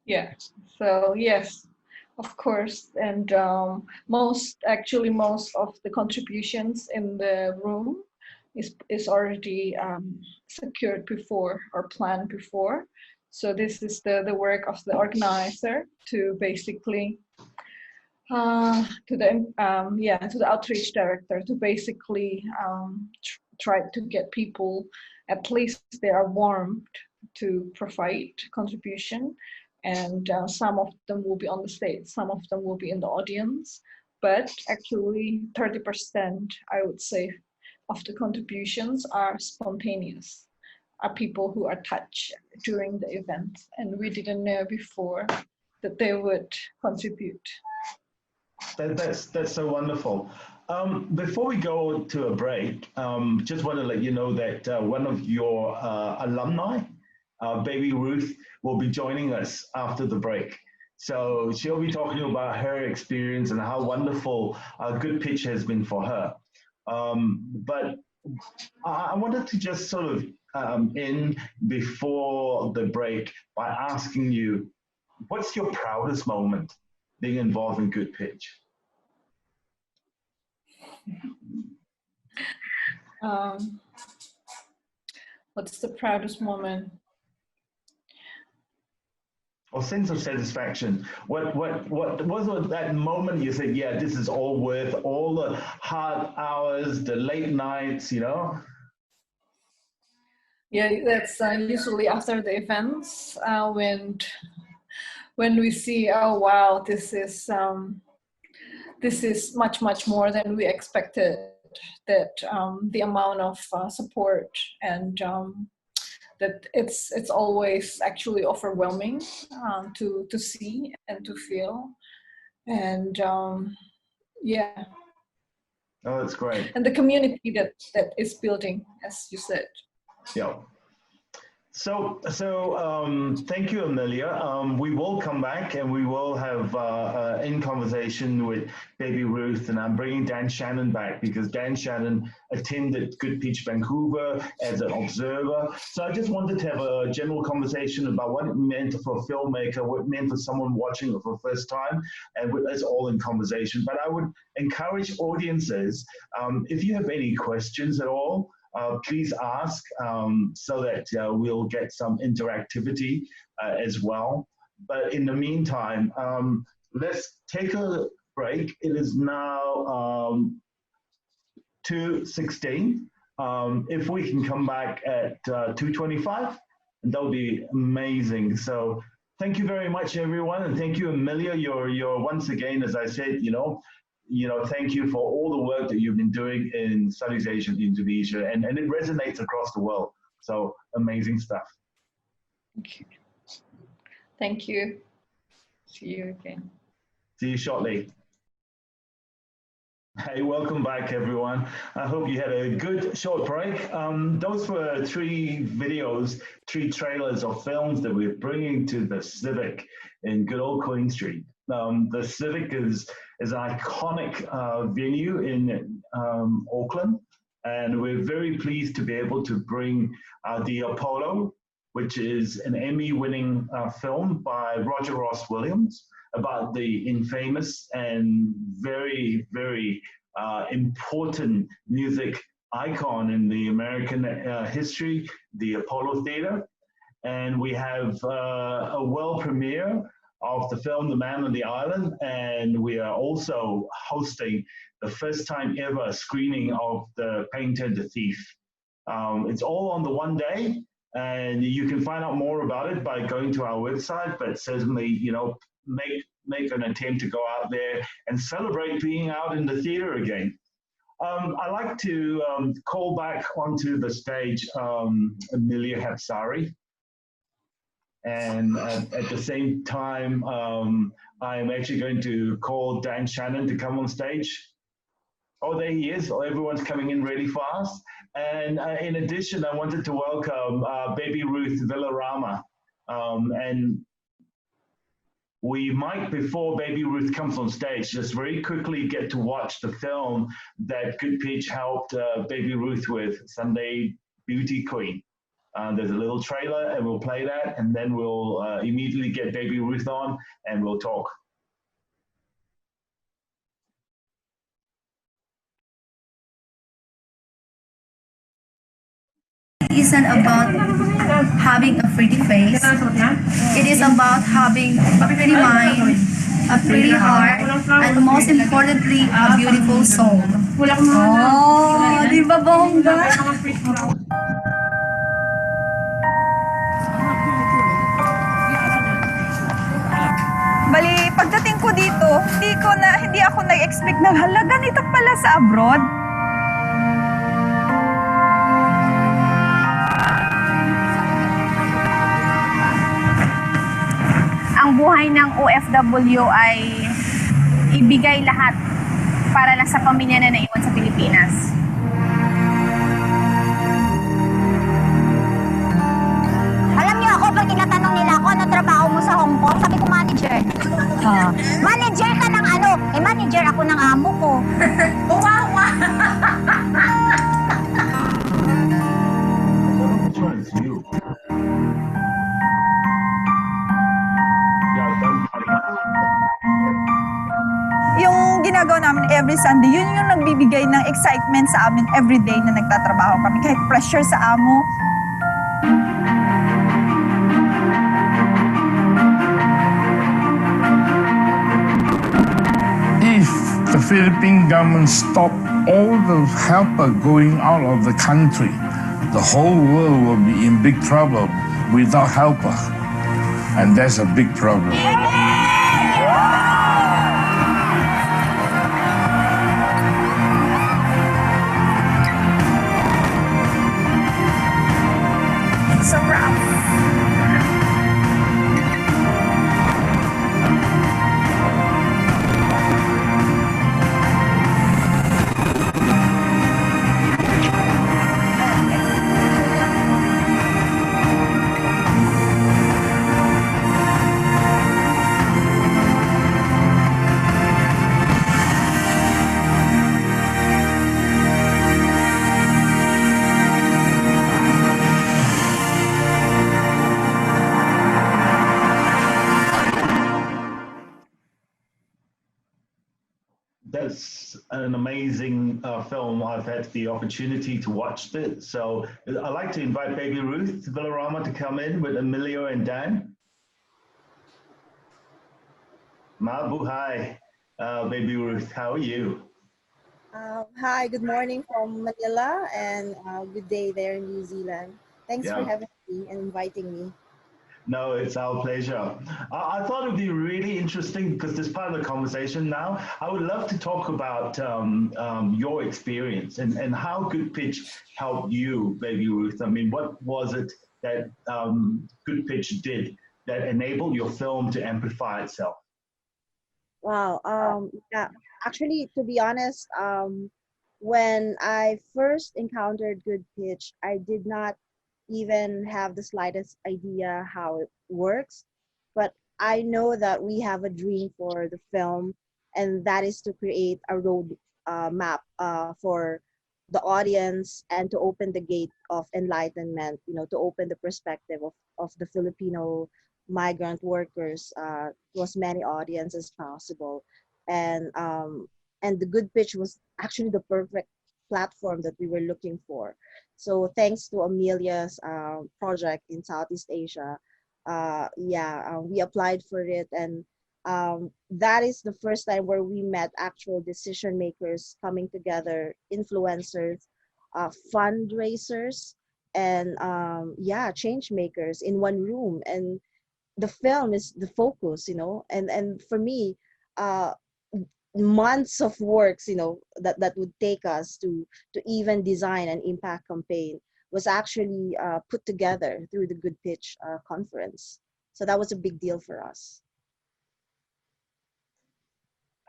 Yeah, so yes, of course. And most of the contributions in the room is already secured before or planned before. So this is the work of the organizer to basically to the outreach director to basically try to get people, at least they are warmed to provide contribution. And some of them will be on the stage, some of them will be in the audience, but actually 30%, I would say, of the contributions are spontaneous, are people who are touched during the event, and we didn't know before that they would contribute. That's so wonderful. Before we go to a break, just want to let you know that one of your alumni, Baby Ruth, will be joining us after the break. So she'll be talking about her experience and how wonderful Good Pitch has been for her. But I wanted to just sort of end before the break by asking you, what's your proudest moment being involved in Good Pitch? What's the proudest moment? Or sense of satisfaction. What was that moment you said, yeah, this is all worth all the hard hours, the late nights, Yeah, that's usually after the events when we see, oh wow, this is much more than we expected. That the amount of support and that it's always actually overwhelming to see and to feel, and yeah. Oh, that's great. And the community that is building, as you said. Yeah. So thank you, Amelia. We will come back and we will have in conversation with Baby Ruth, and I'm bringing Dan Shannon back because Dan Shannon attended Good Pitch Vancouver as an observer. So I just wanted to have a general conversation about what it meant for a filmmaker, what it meant for someone watching it for the first time, and it's all in conversation. But I would encourage audiences, if you have any questions at all, please ask so that we'll get some interactivity as well. But in the meantime, let's take a break. It is now 2:16. If we can come back at 2:25, that would be amazing. So thank you very much, everyone, and thank you, Emilia. You're once again, as I said, thank you for all the work that you've been doing in Southeast Asia and Indonesia, and it resonates across the world. So amazing stuff. Thank you. See you again. See you shortly. Hey, welcome back, everyone. I hope you had a good short break. Those were 3 videos, 3 trailers of films that we're bringing to the Civic in good old Queen Street. The Civic is an iconic venue in Auckland, and we're very pleased to be able to bring The Apollo, which is an Emmy-winning film by Roger Ross Williams, about the infamous and very, very important music icon in the American history, the Apollo Theater. And we have a world premiere of the film The Man on the Island, and we are also hosting the first time ever screening of The Painter and the Thief. It's all on the one day, and you can find out more about it by going to our website, but certainly, make an attempt to go out there and celebrate being out in the theater again. I'd like to call back onto the stage Emilia Hapsari. And at the same time, I'm actually going to call Dan Shannon to come on stage. Oh, there he is. Oh, everyone's coming in really fast. And in addition, I wanted to welcome Baby Ruth Villarama. And we might, before Baby Ruth comes on stage, just very quickly get to watch the film that Good Pitch helped Baby Ruth with, Sunday Beauty Queen. There's a little trailer, and we'll play that, and then we'll immediately get Baby Ruth on, and we'll talk. It isn't about having a pretty face. It is about having a pretty mind, a pretty heart, and most importantly, a beautiful soul. Oh, di ba bongga? Bali, pagdating ko dito, hindi ako nag-expect na halaga nito pala sa abroad. Ang buhay ng OFW ay ibigay lahat para lang sa pamilya na naiwan sa Pilipinas. Alam niyo ako, pag tinatanong nila ako, ano trabaho mo sa Hong Kong? Sabi ko, manager. Manager ka ng ano? Manager ako ng amo ko. Wow! Yung ginagawa namin every Sunday, yun yung nagbibigay ng excitement sa amin everyday na nagtatrabaho kami. Kahit pressure sa amo. If the Philippine government stopped all the help going out of the country, the whole world will be in big trouble without helper. And that's a big problem. It's a wrap. That's an amazing film. I've had the opportunity to watch it. So I'd like to invite Baby Ruth Villarama to come in with Emilia and Dan. Mabuhay, Baby Ruth, how are you? Hi, good morning from Manila, and good day there in New Zealand. Thanks for Yeah. having me and inviting me. No, it's our pleasure. I thought it would be really interesting because this part of the conversation now, I would love to talk about your experience and how Good Pitch helped you, Baby Ruth. I mean, what was it that Good Pitch did that enabled your film to amplify itself? Wow. Yeah. Actually, to be honest, when I first encountered Good Pitch, I did not even have the slightest idea how it works. But I know that we have a dream for the film, and that is to create a road map for the audience and to open the gate of enlightenment, to open the perspective of the Filipino migrant workers to as many audience as possible. And the Good Pitch was actually the perfect platform that we were looking for. So thanks to Amelia's project in Southeast Asia, we applied for it, and that is the first time where we met actual decision makers coming together, influencers, fundraisers, and change makers in one room. And the film is the focus, and for me, uh, months of works, that would take us to even design an impact campaign was actually put together through the Good Pitch conference. So that was a big deal for us.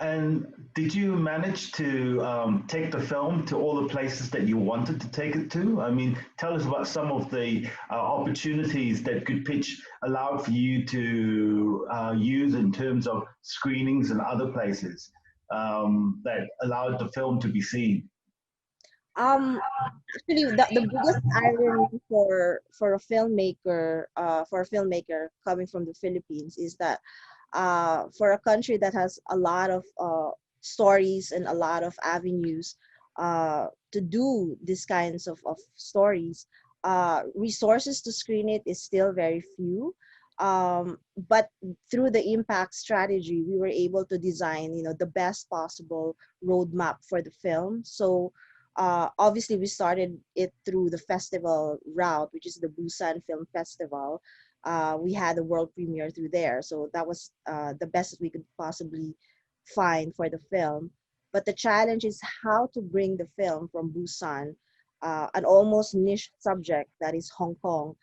And did you manage to take the film to all the places that you wanted to take it to? I mean, tell us about some of the opportunities that Good Pitch allowed for you to use in terms of screenings and other places that allowed the film to be seen. Actually, the biggest irony for a filmmaker coming from the Philippines is that for a country that has a lot of stories and a lot of avenues to do these kinds of stories, resources to screen it is still very few. But through the impact strategy, we were able to design, the best possible roadmap for the film. So obviously, we started it through the festival route, which is the Busan Film Festival. We had a world premiere through there, so that was the best that we could possibly find for the film. But the challenge is how to bring the film from Busan, an almost niche subject that is Hong Kong,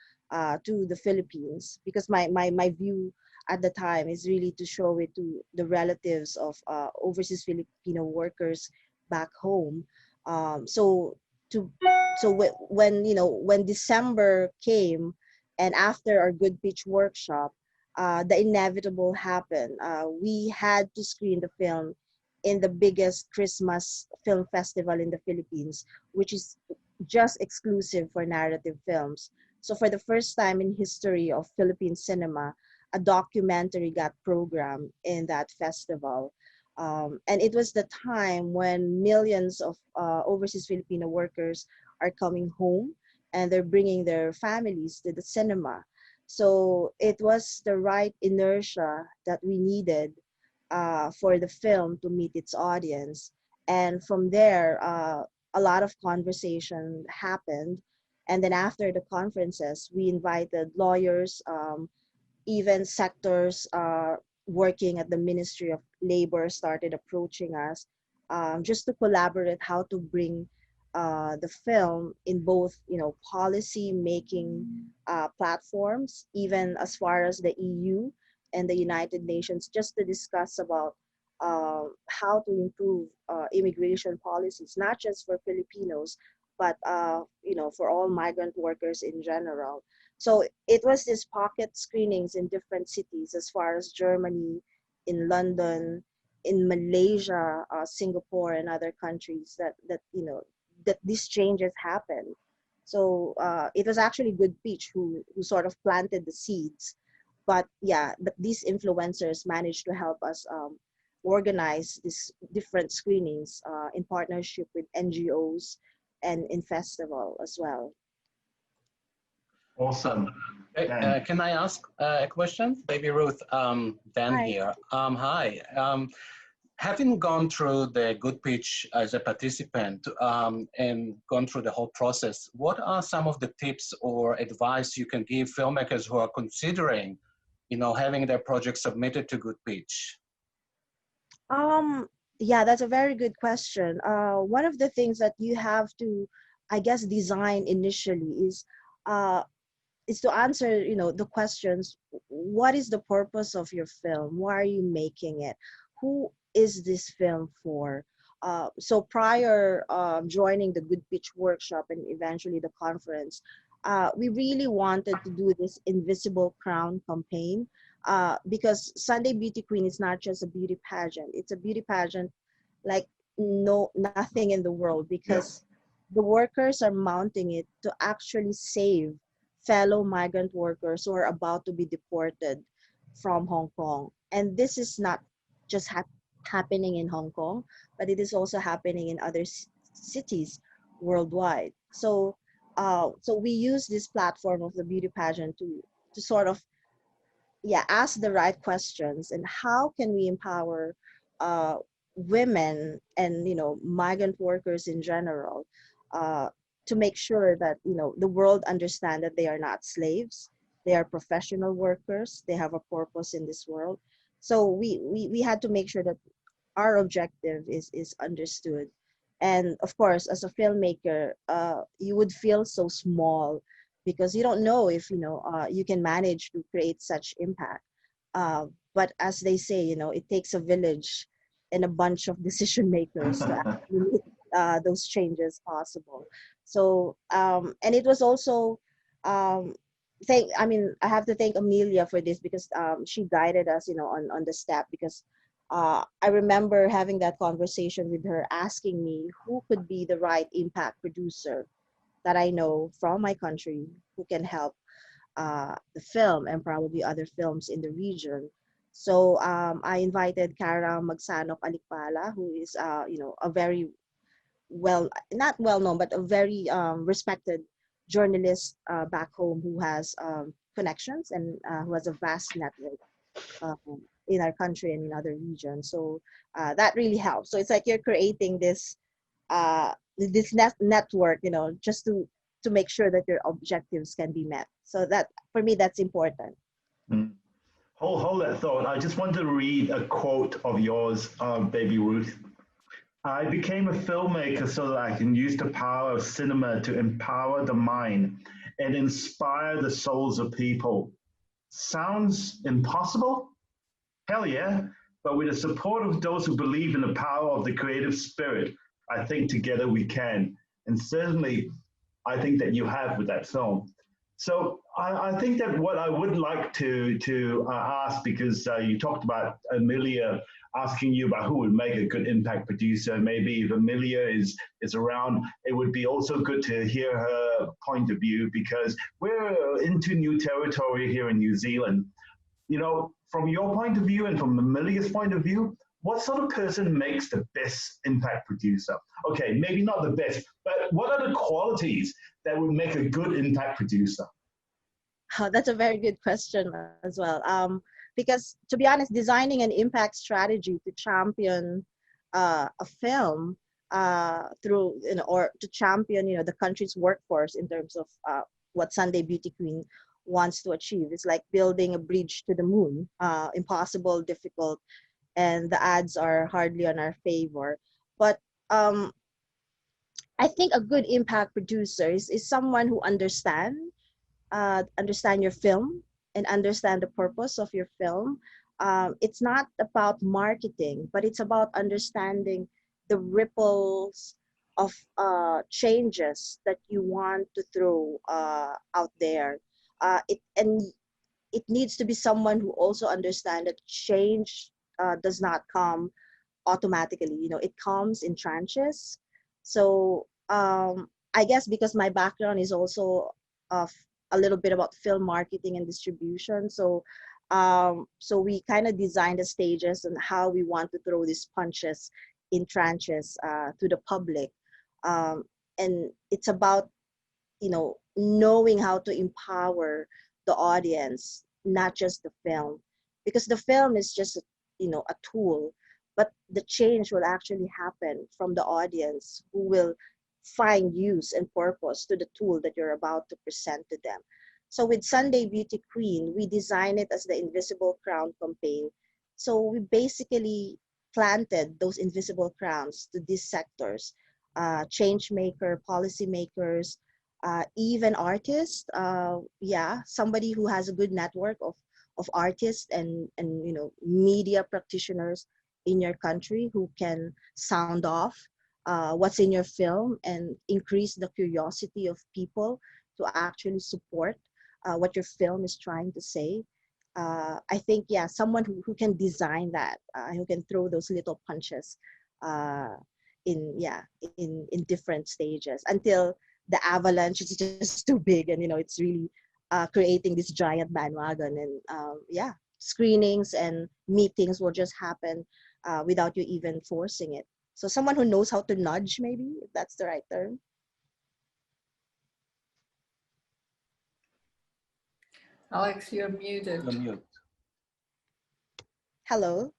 to the Philippines, because my view at the time is really to show it to the relatives of overseas Filipino workers back home. So when December came, and after our Good Pitch workshop, the inevitable happened. We had to screen the film in the biggest Christmas film festival in the Philippines, which is just exclusive for narrative films. So for the first time in history of Philippine cinema, a documentary got programmed in that festival. And it was the time when millions of overseas Filipino workers are coming home and they're bringing their families to the cinema. So it was the right inertia that we needed for the film to meet its audience. And from there, a lot of conversation happened. And then after the conferences, we invited lawyers, even sectors working at the Ministry of Labor started approaching us just to collaborate how to bring the film in both, policy making platforms, even as far as the EU and the United Nations, just to discuss about how to improve immigration policies, not just for Filipinos, but for all migrant workers in general. So it was this pocket screenings in different cities, as far as Germany, in London, in Malaysia, Singapore, and other countries that these changes happened. So it was actually Good Pitch who sort of planted the seeds, but these influencers managed to help us organize these different screenings in partnership with NGOs and in festival as well. Awesome. Can I ask a question? Baby Ruth, Dan Hi. here. Hi. Having gone through the Good Pitch as a participant and gone through the whole process, what are some of the tips or advice you can give filmmakers who are considering, having their project submitted to Good Pitch? Yeah, that's a very good question. One of the things that you have to, I guess, design initially is to answer, the questions. What is the purpose of your film? Why are you making it? Who is this film for? So prior joining the Good Pitch workshop and eventually the conference, we really wanted to do this Invisible Crown campaign because Sunday Beauty Queen is not just a beauty pageant. It's a beauty pageant like nothing in the world, because the workers are mounting it to actually save fellow migrant workers who are about to be deported from Hong Kong. And this is not just happening in Hong Kong, but it is also happening in other cities worldwide. So so we use this platform of the beauty pageant to sort of ask the right questions, and how can we empower women and migrant workers in general to make sure that the world understand that they are not slaves, they are professional workers, they have a purpose in this world. So we had to make sure that our objective is understood. And of course, as a filmmaker, you would feel so small because you don't know if you can manage to create such impact. But as they say, it takes a village and a bunch of decision makers to actually make those changes possible. So and it was also I have to thank Amelia for this, because she guided us on the step, because I remember having that conversation with her, asking me who could be the right impact producer that I know from my country who can help the film and probably other films in the region. So I invited Cara Magsanok Alikpala, who is a very not well known, but a very respected journalist back home, who has connections and who has a vast network in our country and in other regions. So that really helps. So it's like you're creating this network, just to make sure that your objectives can be met. So that, for me, that's important. Hold that thought. I just want to read a quote of yours, Baby Ruth. I became a filmmaker so that I can use the power of cinema to empower the mind and inspire the souls of people. Sounds impossible? Hell yeah. But with the support of those who believe in the power of the creative spirit, I think together we can. And certainly, I think that you have with that film. So I think that what I would like to ask, because you talked about Amelia asking you about who would make a good impact producer. Maybe if Amelia is around, it would be also good to hear her point of view, because we're into new territory here in New Zealand. From your point of view and from Amelia's point of view, what sort of person makes the best impact producer? Okay, maybe not the best, but what are the qualities that would make a good impact producer? Oh, that's a very good question as well. Because to be honest, designing an impact strategy to champion a film through, or to champion, the country's workforce in terms of what Sunday Beauty Queen wants to achieve. It's like building a bridge to the moon, impossible, difficult, and the odds are hardly on our favor. But I think a good impact producer is someone who understand your film and understand the purpose of your film. It's not about marketing, but it's about understanding the ripples of changes that you want to throw out there. It needs to be someone who also understands that change does not come automatically. It comes in tranches. So I guess because my background is also a little bit about film marketing and distribution, so we kind of designed the stages and how we want to throw these punches in tranches to the public, and it's about knowing how to empower the audience, not just the film, because the film is just a tool, but the change will actually happen from the audience, who will find use and purpose to the tool that you're about to present to them. So with Sunday Beauty Queen, we designed it as the Invisible Crown campaign. So we basically planted those invisible crowns to these sectors, change maker, policy makers, even artists. Yeah, somebody who has a good network of artists and media practitioners in your country who can sound off what's in your film and increase the curiosity of people to actually support what your film is trying to say. I think, yeah, someone who can design that, who can throw those little punches in different stages until the avalanche is just too big, and it's really creating this giant bandwagon, and yeah, screenings and meetings will just happen without you even forcing it. So someone who knows how to nudge, maybe, if that's the right term. Alex, you're muted. You're mute. Hello.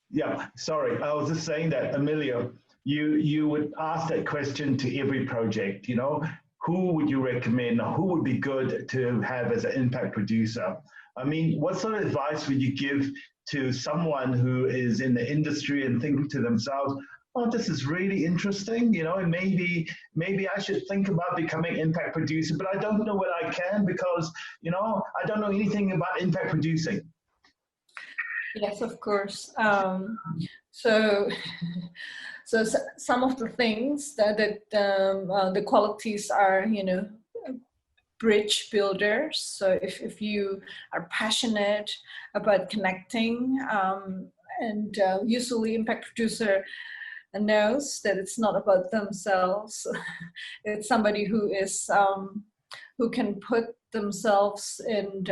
Yeah, sorry. I was just saying that, Amelia, you would ask that question to every project, who would you recommend, or who would be good to have as an impact producer? I mean, what sort of advice would you give to someone who is in the industry and thinking to themselves, oh, this is really interesting, and maybe I should think about becoming impact producer, but I don't know what I can because, I don't know anything about impact producing. Yes, of course. So some of the things that the qualities are, bridge builders. So if you are passionate about connecting, and usually impact producer knows that it's not about themselves. It's somebody who is who can put themselves in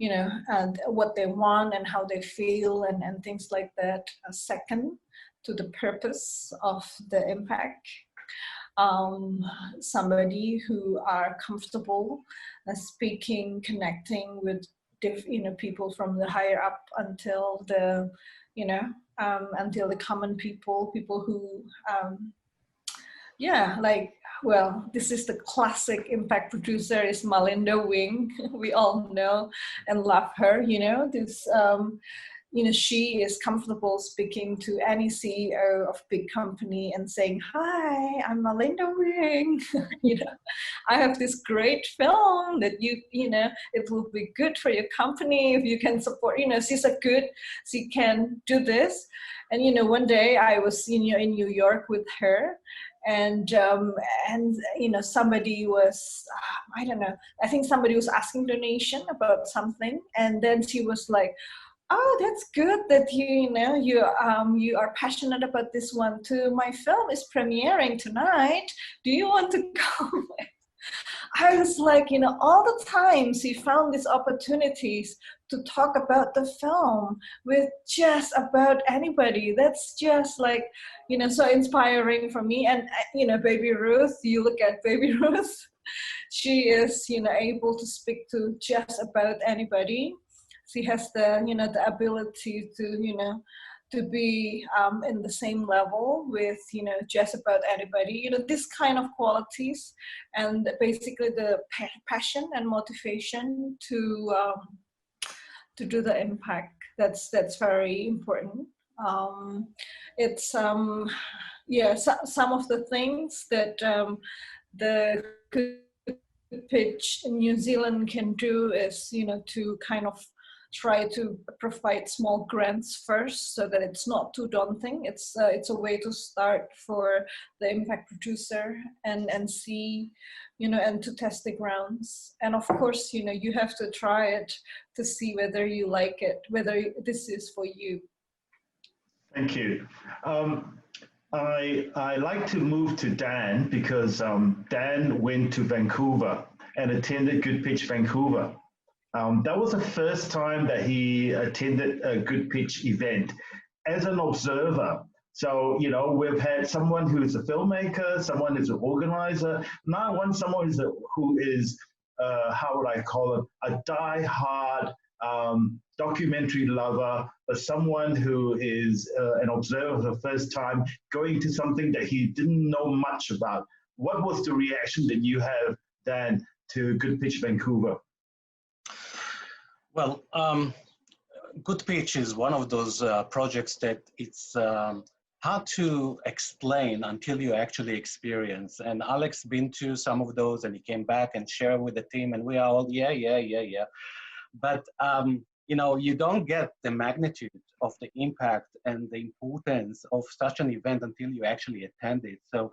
and what they want and how they feel and things like that. Second to the purpose of the impact. Somebody who are comfortable speaking, connecting with people from the higher up until the until the common people who this is the classic impact producer is Melinda Wing. We all know and love her. She is comfortable speaking to any CEO of big company and saying, "Hi, I'm Melinda Wing. I have this great film that it will be good for your company if you can support." She can do this. And one day I was in New York with her, and somebody was I don't know, I think somebody was asking donation about something, and then she was like, "Oh, that's good that you are passionate about this one too. My film is premiering tonight. Do you want to go?" I was like, all the time she found these opportunities to talk about the film with just about anybody. That's just like, so inspiring for me. And, Baby Ruth, you look at Baby Ruth, she is, able to speak to just about anybody. She has the, the ability to be in the same level with, just about anybody. This kind of qualities, and basically the passion and motivation to do the impact. That's very important. It's some of the things that the Good Pitch in New Zealand can do is, to kind of try to provide small grants first so that it's not too daunting. It's a way to start for the impact producer and see, and to test the grounds. And of course, you have to try it to see whether you like it, whether this is for you. Thank you. I like to move to Dan because Dan went to Vancouver and attended Good Pitch Vancouver. That was the first time that he attended a Good Pitch event as an observer. So, we've had someone who is a filmmaker, someone who's an organizer. Now I want someone who is how would I call it, a die-hard documentary lover, someone who is an observer for the first time, going to something that he didn't know much about. What was the reaction that you have, Dan, to Good Pitch Vancouver? Well, Good Pitch is one of those projects that it's hard to explain until you actually experience. And Alex been to some of those, and he came back and shared with the team, and we are all, yeah. But, you know, you don't get the magnitude of the impact and the importance of such an event until you actually attend it. So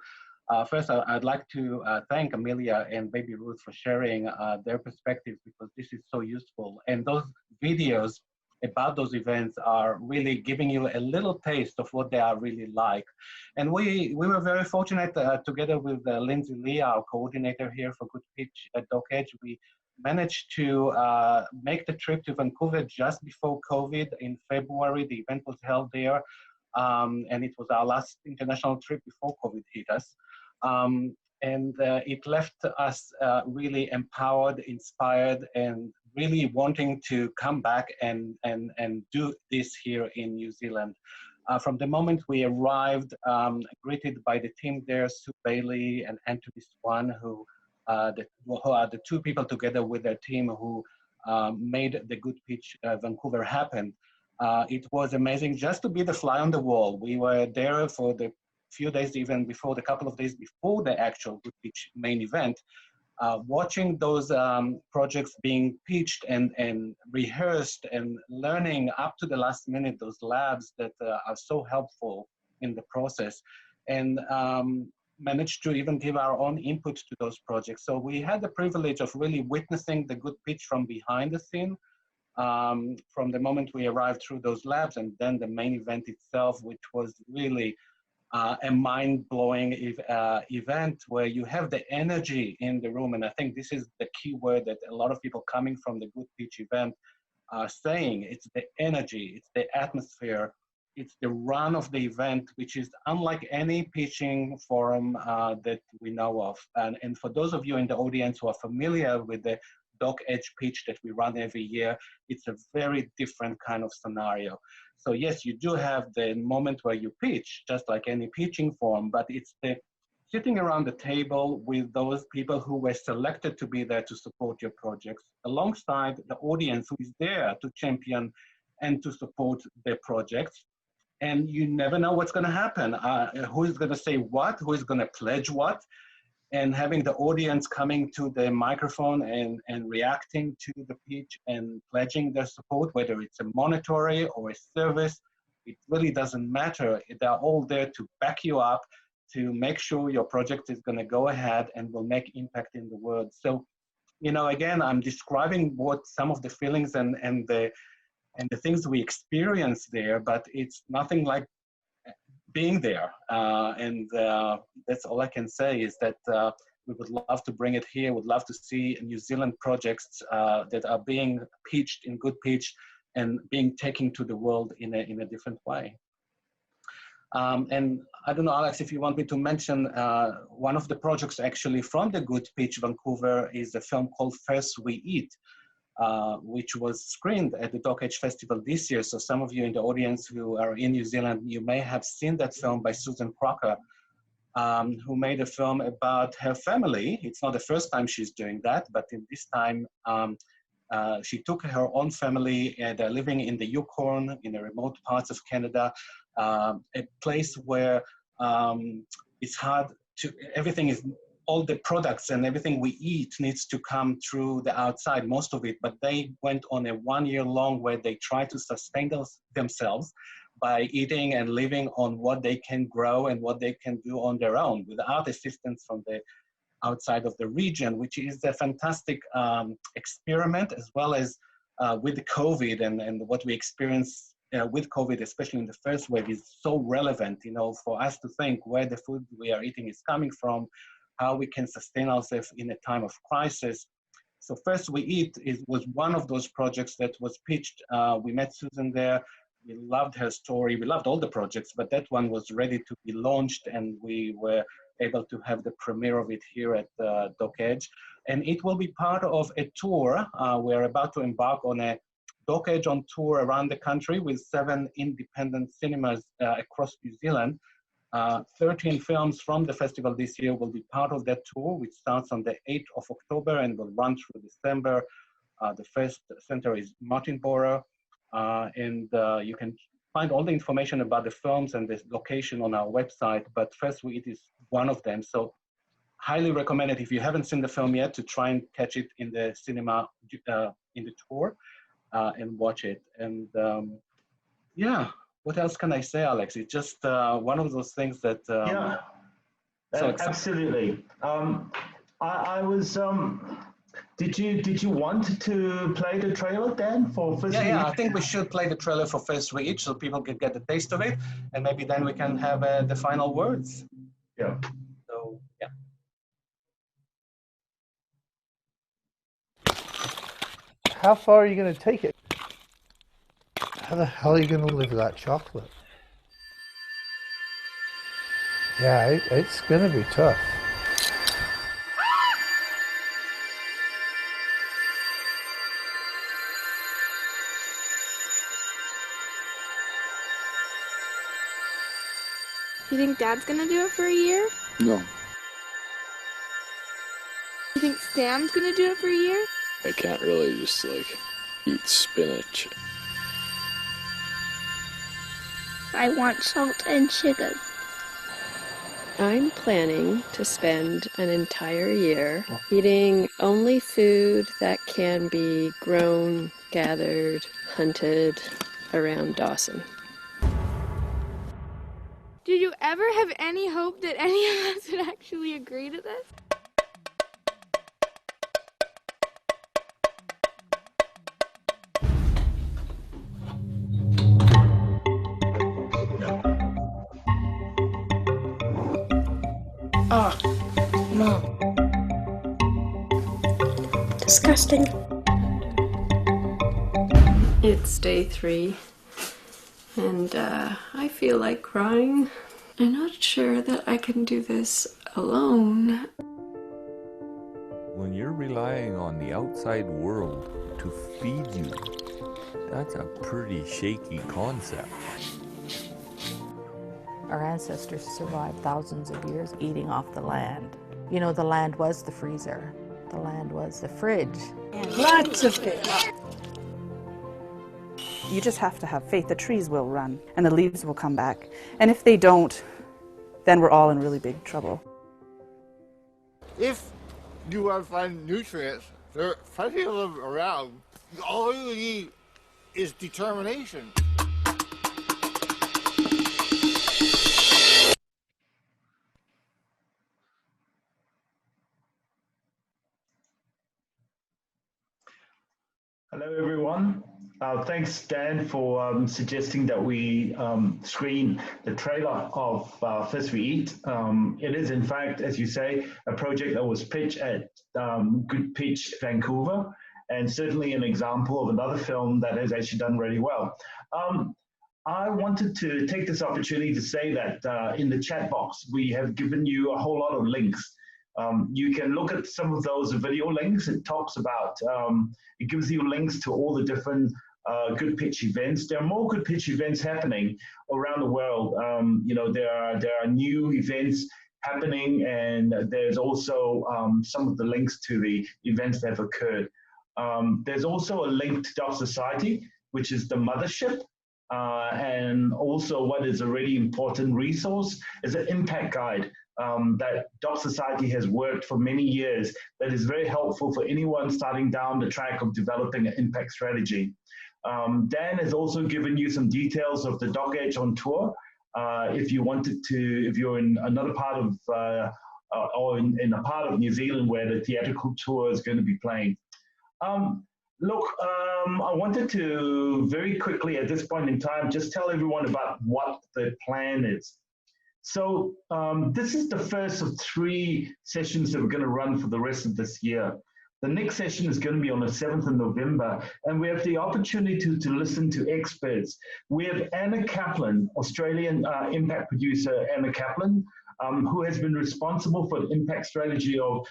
first, I'd like to thank Amelia and Baby Ruth for sharing their perspectives, because this is so useful. And those videos about those events are really giving you a little taste of what they are really like. And we were very fortunate together with Lindsay Lee, our coordinator here for Good Pitch at Dock Edge. We managed to make the trip to Vancouver just before COVID in February. The event was held there, and it was our last international trip before COVID hit us. And it left us really empowered, inspired, and really wanting to come back and do this here in New Zealand. From the moment we arrived, greeted by the team there, Sue Bailey and Anthony Swan, who are the two people together with their team who made the Good Pitch Vancouver happen. It was amazing just to be the fly on the wall. We were there for the few days, even before, the couple of days before the actual Good Pitch main event, watching those projects being pitched and rehearsed and learning up to the last minute, those labs that are so helpful in the process, and managed to even give our own input to those projects. So we had the privilege of really witnessing the Good Pitch from behind the scene, from the moment we arrived through those labs, and then the main event itself, which was really a mind-blowing event where you have the energy in the room. And I think this is the key word that a lot of people coming from the Good Pitch event are saying. It's the energy, it's the atmosphere, it's the run of the event, which is unlike any pitching forum that we know of. And for those of you in the audience who are familiar with the Dock Edge pitch that we run every year, it's a very different kind of scenario. So yes, you do have the moment where you pitch, just like any pitching forum, but it's the sitting around the table with those people who were selected to be there to support your projects, alongside the audience who is there to champion and to support their projects. And you never know what's going to happen. Who is going to say what? Who is going to pledge what? And having the audience coming to the microphone and reacting to the pitch and pledging their support, whether it's a monetary or a service, it really doesn't matter. They're all there to back you up, to make sure your project is going to go ahead and will make impact in the world. So, you know, again, I'm describing what some of the feelings and the things we experience there, but it's nothing like being there. And that's all I can say, is that we would love to bring it here, would love to see New Zealand projects that are being pitched in Good Pitch and being taken to the world in a different way. And I don't know, Alex, if you want me to mention one of the projects actually from the Good Pitch Vancouver is a film called First We Eat, which was screened at the Dock Edge Festival this year. So some of you in the audience who are in New Zealand, you may have seen that film by Susan Crocker, who made a film about her family. It's not the first time she's doing that, but in this time, she took her own family, and they're living in the Yukon, in the remote parts of Canada, a place where it's hard to, everything is, all the products and everything we eat needs to come through the outside, most of it, but they went on a 1 year long where they try to sustain themselves by eating and living on what they can grow and what they can do on their own without assistance from the outside of the region, which is a fantastic experiment, as well as with the COVID and what we experienced with COVID, especially in the first wave, is so relevant, you know, for us to think where the food we are eating is coming from, how we can sustain ourselves in a time of crisis. So First We Eat was one of those projects that was pitched. We met Susan there. We loved her story. We loved all the projects, but that one was ready to be launched, and we were able to have the premiere of it here at Dock Edge. And it will be part of a tour. We're about to embark on a dockage on tour around the country with 7 independent cinemas across New Zealand. 13 films from the festival this year will be part of that tour, which starts on the 8th of October and will run through December. The first center is Martinborough, and you can find all the information about the films and the location on our website, but First We Eat is one of them. So highly recommend it if you haven't seen the film yet to try and catch it in the cinema, in the tour, and watch it. And yeah. What else can I say, Alex? It's just one of those things that. Yeah, so absolutely. I was. Did you want to play the trailer, Dan, for First We Eat? Yeah. I think we should play the trailer for First We Eat so people can get the taste of it, and maybe then we can have the final words. Yeah. So yeah. How far are you going to take it? How the hell are you going to live without chocolate? Yeah, it's going to be tough. You think Dad's going to do it for a year? No, You think Sam's going to do it for a year? I can't really just like eat spinach. I want salt and sugar. I'm planning to spend an entire year eating only food that can be grown, gathered, hunted around Dawson. Did you ever have any hope that any of us would actually agree to this? Ah, Mom. Disgusting. It's day 3, and I feel like crying. I'm not sure that I can do this alone. When you're relying on the outside world to feed you, that's a pretty shaky concept. Our ancestors survived thousands of years eating off the land. You know, the land was the freezer. The land was the fridge. Lots of fish. You just have to have faith. The trees will run and the leaves will come back. And if they don't, then we're all in really big trouble. If you want to find nutrients, there are plenty of them around. All you need is determination. Hello, everyone. Thanks, Dan, for suggesting that we screen the trailer of First We Eat. It is, in fact, as you say, a project that was pitched at Good Pitch Vancouver, and certainly an example of another film that has actually done really well. I wanted to take this opportunity to say that in the chat box, we have given you a whole lot of links. You can look at some of those video links. It talks about, it gives you links to all the different Good Pitch events. There are more Good Pitch events happening around the world. You know, there are new events happening, and there's also some of the links to the events that have occurred. There's also a link to Doc Society, which is the mothership. And also what is a really important resource is an impact guide that Doc Society has worked for many years that is very helpful for anyone starting down the track of developing an impact strategy. Dan has also given you some details of the Doc Edge on tour. If you wanted to, if you're in another part of, or in a part of New Zealand where the theatrical tour is going to be playing. Look, I wanted to very quickly at this point in time just tell everyone about what the plan is. So this is the first of 3 sessions that we're going to run for the rest of this year. The next session is going to be on the 7th of November, and we have the opportunity to listen to experts. We have Anna Kaplan, Australian impact producer Anna Kaplan, who has been responsible for the impact strategy of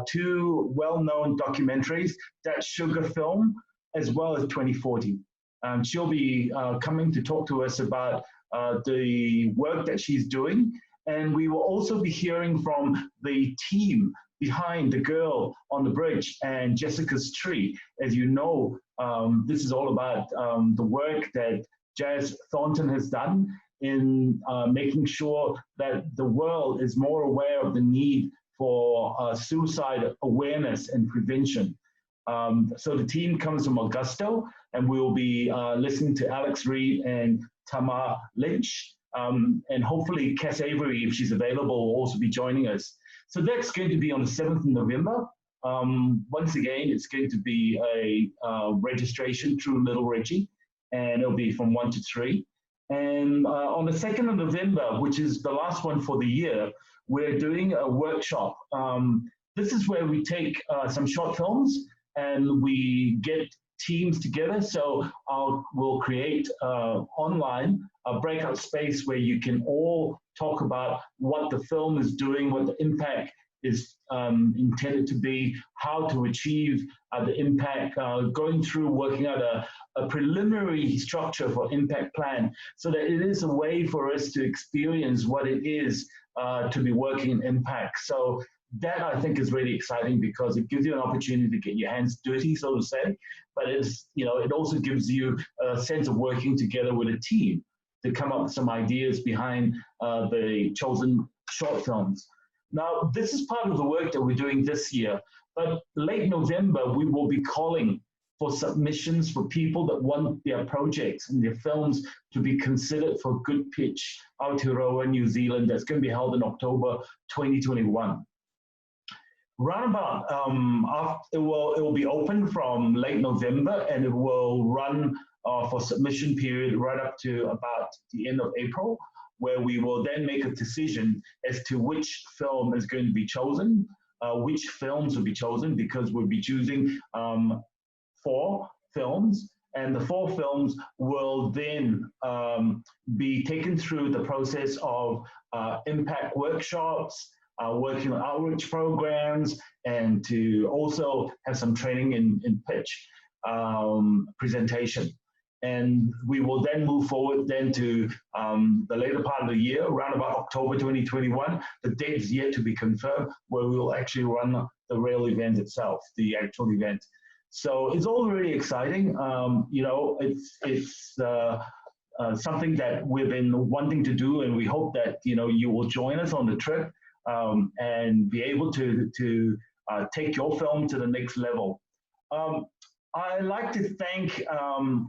2 well-known documentaries, That Sugar Film, as well as 2040. She'll be coming to talk to us about the work that she's doing. And we will also be hearing from the team behind The Girl on the Bridge and Jessica's Tree. As you know, this is all about the work that Jazz Thornton has done in making sure that the world is more aware of the need for suicide awareness and prevention. So the team comes from Augusto, and we'll be listening to Alex Reed and Tamar Lynch, and hopefully Cass Avery, if she's available, will also be joining us. So that's going to be on the 7th of November. Once again, it's going to be a registration through Little Reggie, and it'll be from 1 to 3. And on the 2nd of November, which is the last one for the year, we're doing a workshop. This is where we take some short films and we get teams together. So we'll create online a breakout space where you can all talk about what the film is doing, what the impact is intended to be, how to achieve the impact, going through working out a preliminary structure for impact plan, so that it is a way for us to experience what it is to be working in impact. So that I think is really exciting because it gives you an opportunity to get your hands dirty, so to say, but it's, you know, it also gives you a sense of working together with a team to come up with some ideas behind the chosen short films. Now, this is part of the work that we're doing this year, but late November, we will be calling for submissions for people that want their projects and their films to be considered for Good Pitch Aotearoa, New Zealand. That's going to be held in October 2021. Roundabout, it will be open from late November, and it will run for submission period right up to about the end of April, where we will then make a decision as to which film is going to be chosen, which films will be chosen, because we'll be choosing 4 films, and the 4 films will then be taken through the process of impact workshops, working on outreach programs, and to also have some training in pitch presentation. And we will then move forward then to the later part of the year, around about October 2021. The date is yet to be confirmed, where we will actually run the real event itself, the actual event. So it's all really exciting. You know, it's something that we've been wanting to do, and we hope that, you know, you will join us on the trip and be able to take your film to the next level. I'd like to thank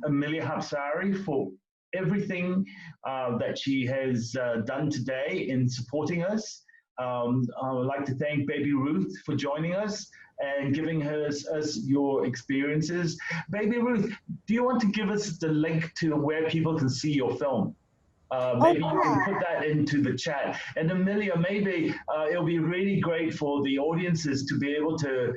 Emilia Hapsari for everything that she has done today in supporting us. I would like to thank Baby Ruth for joining us and giving us your experiences. Baby Ruth, do you want to give us the link to where people can see your film? Maybe you can put that into the chat. And Emilia, maybe it'll be really great for the audiences to be able to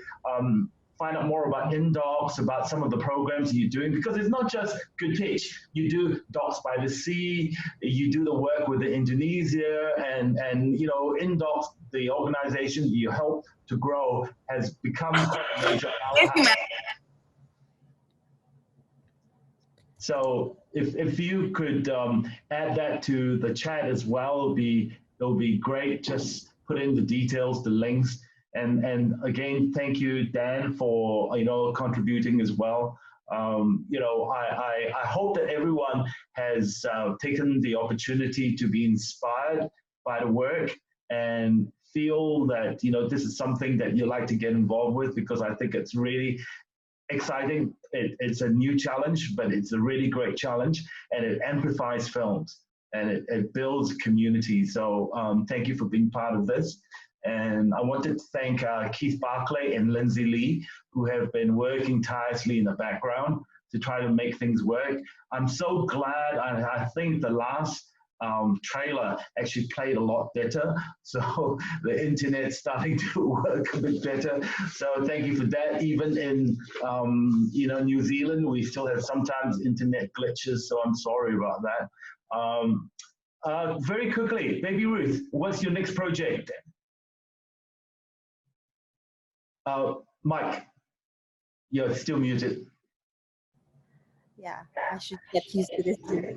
find out more about InDocs, about some of the programs you're doing, because it's not just Good Pitch. You do Docs by the Sea, you do the work with the Indonesia, and you know, InDocs, the organization you help to grow, has become quite a major powerhouse. So if you could add that to the chat as well, it'll be great. Just put in the details, the links. And again, thank you, Dan, for, you know, contributing as well. You know, I hope that everyone has taken the opportunity to be inspired by the work and feel that, you know, this is something that you like to get involved with, because I think it's really exciting. It's a new challenge, but it's a really great challenge, and it amplifies films and it builds community. So thank you for being part of this. And I wanted to thank Keith Barclay and Lindsay Lee, who have been working tirelessly in the background to try to make things work. I'm so glad. I think the last trailer actually played a lot better. So the internet's starting to work a bit better. So thank you for that. Even in you know, New Zealand, we still have sometimes internet glitches. So I'm sorry about that. Very quickly, Baby Ruth, what's your next project? Mike, you're still muted. Yeah, I should get used to this too.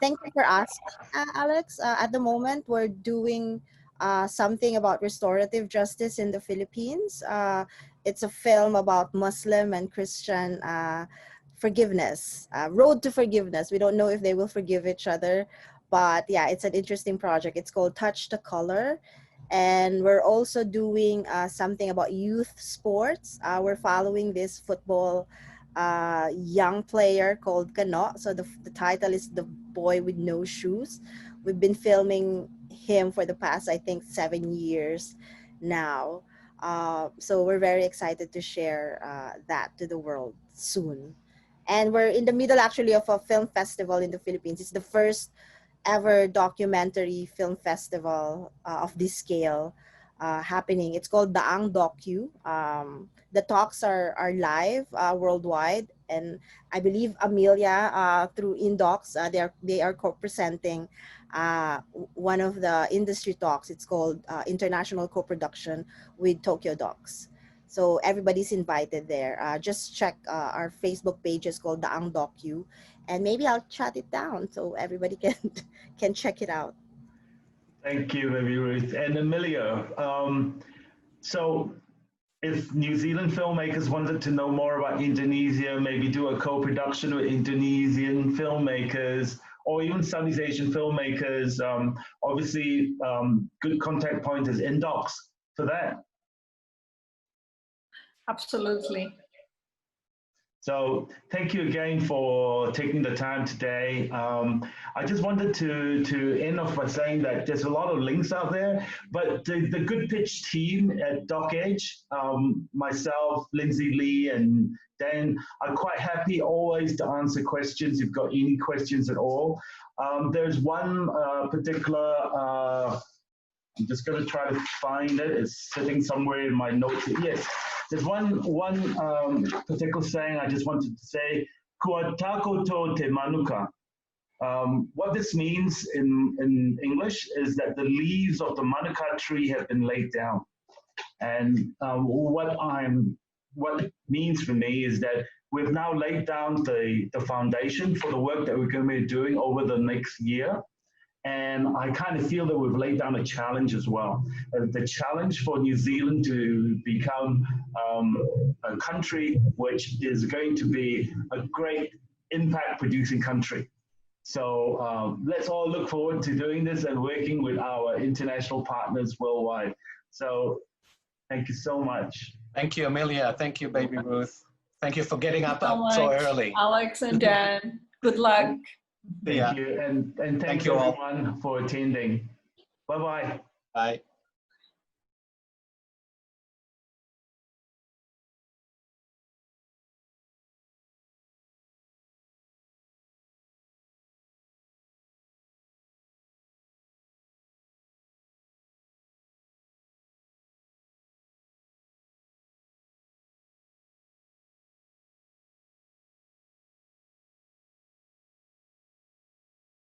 Thank you for asking, Alex. At the moment, we're doing something about restorative justice in the Philippines. It's a film about Muslim and Christian forgiveness, road to forgiveness. We don't know if they will forgive each other, but yeah, it's an interesting project. It's called Touch the Color. And we're also doing something about youth sports. We're following this football young player called Kano. So the title is The Boy with No Shoes. We've been filming him for the past, I think, 7 years now. So we're very excited to share that to the world soon. And we're in the middle actually of a film festival in the Philippines. It's the first ever documentary film festival of this scale happening. It's called Daang Docu. The talks are live worldwide, and I believe Amelia through Indocs they are co-presenting one of the industry talks. It's called International Co-Production with Tokyo Docs. So everybody's invited there. Just check our Facebook page is called Daang Docu, and maybe I'll chat it down so everybody can check it out. Thank you, Baby Ruth. And Emilia, so if New Zealand filmmakers wanted to know more about Indonesia, maybe do a co-production with Indonesian filmmakers or even Southeast Asian filmmakers, obviously good contact point is Indocs for that. Absolutely. So thank you again for taking the time today. I just wanted to end off by saying that there's a lot of links out there, but the Good Pitch team at Doc Edge, myself, Lindsay Lee, and Dan are quite happy always to answer questions if you've got any questions at all. There's one particular, I'm just going to try to find it. It's sitting somewhere in my notes. Yes. There's one particular saying I just wanted to say, Kuatako to te manuka. What this means in English is that the leaves of the manuka tree have been laid down. And what it means for me is that we've now laid down the foundation for the work that we're going to be doing over the next year. And I kind of feel that we've laid down a challenge as well. The challenge for New Zealand to become a country which is going to be a great impact producing country. So let's all look forward to doing this and working with our international partners worldwide. So thank you so much. Thank you, Amelia. Thank you, Baby Ruth. Thank you for getting up so so early. Alex and Dan, good luck. Thank you, and thank you everyone for attending. Bye-bye. Bye.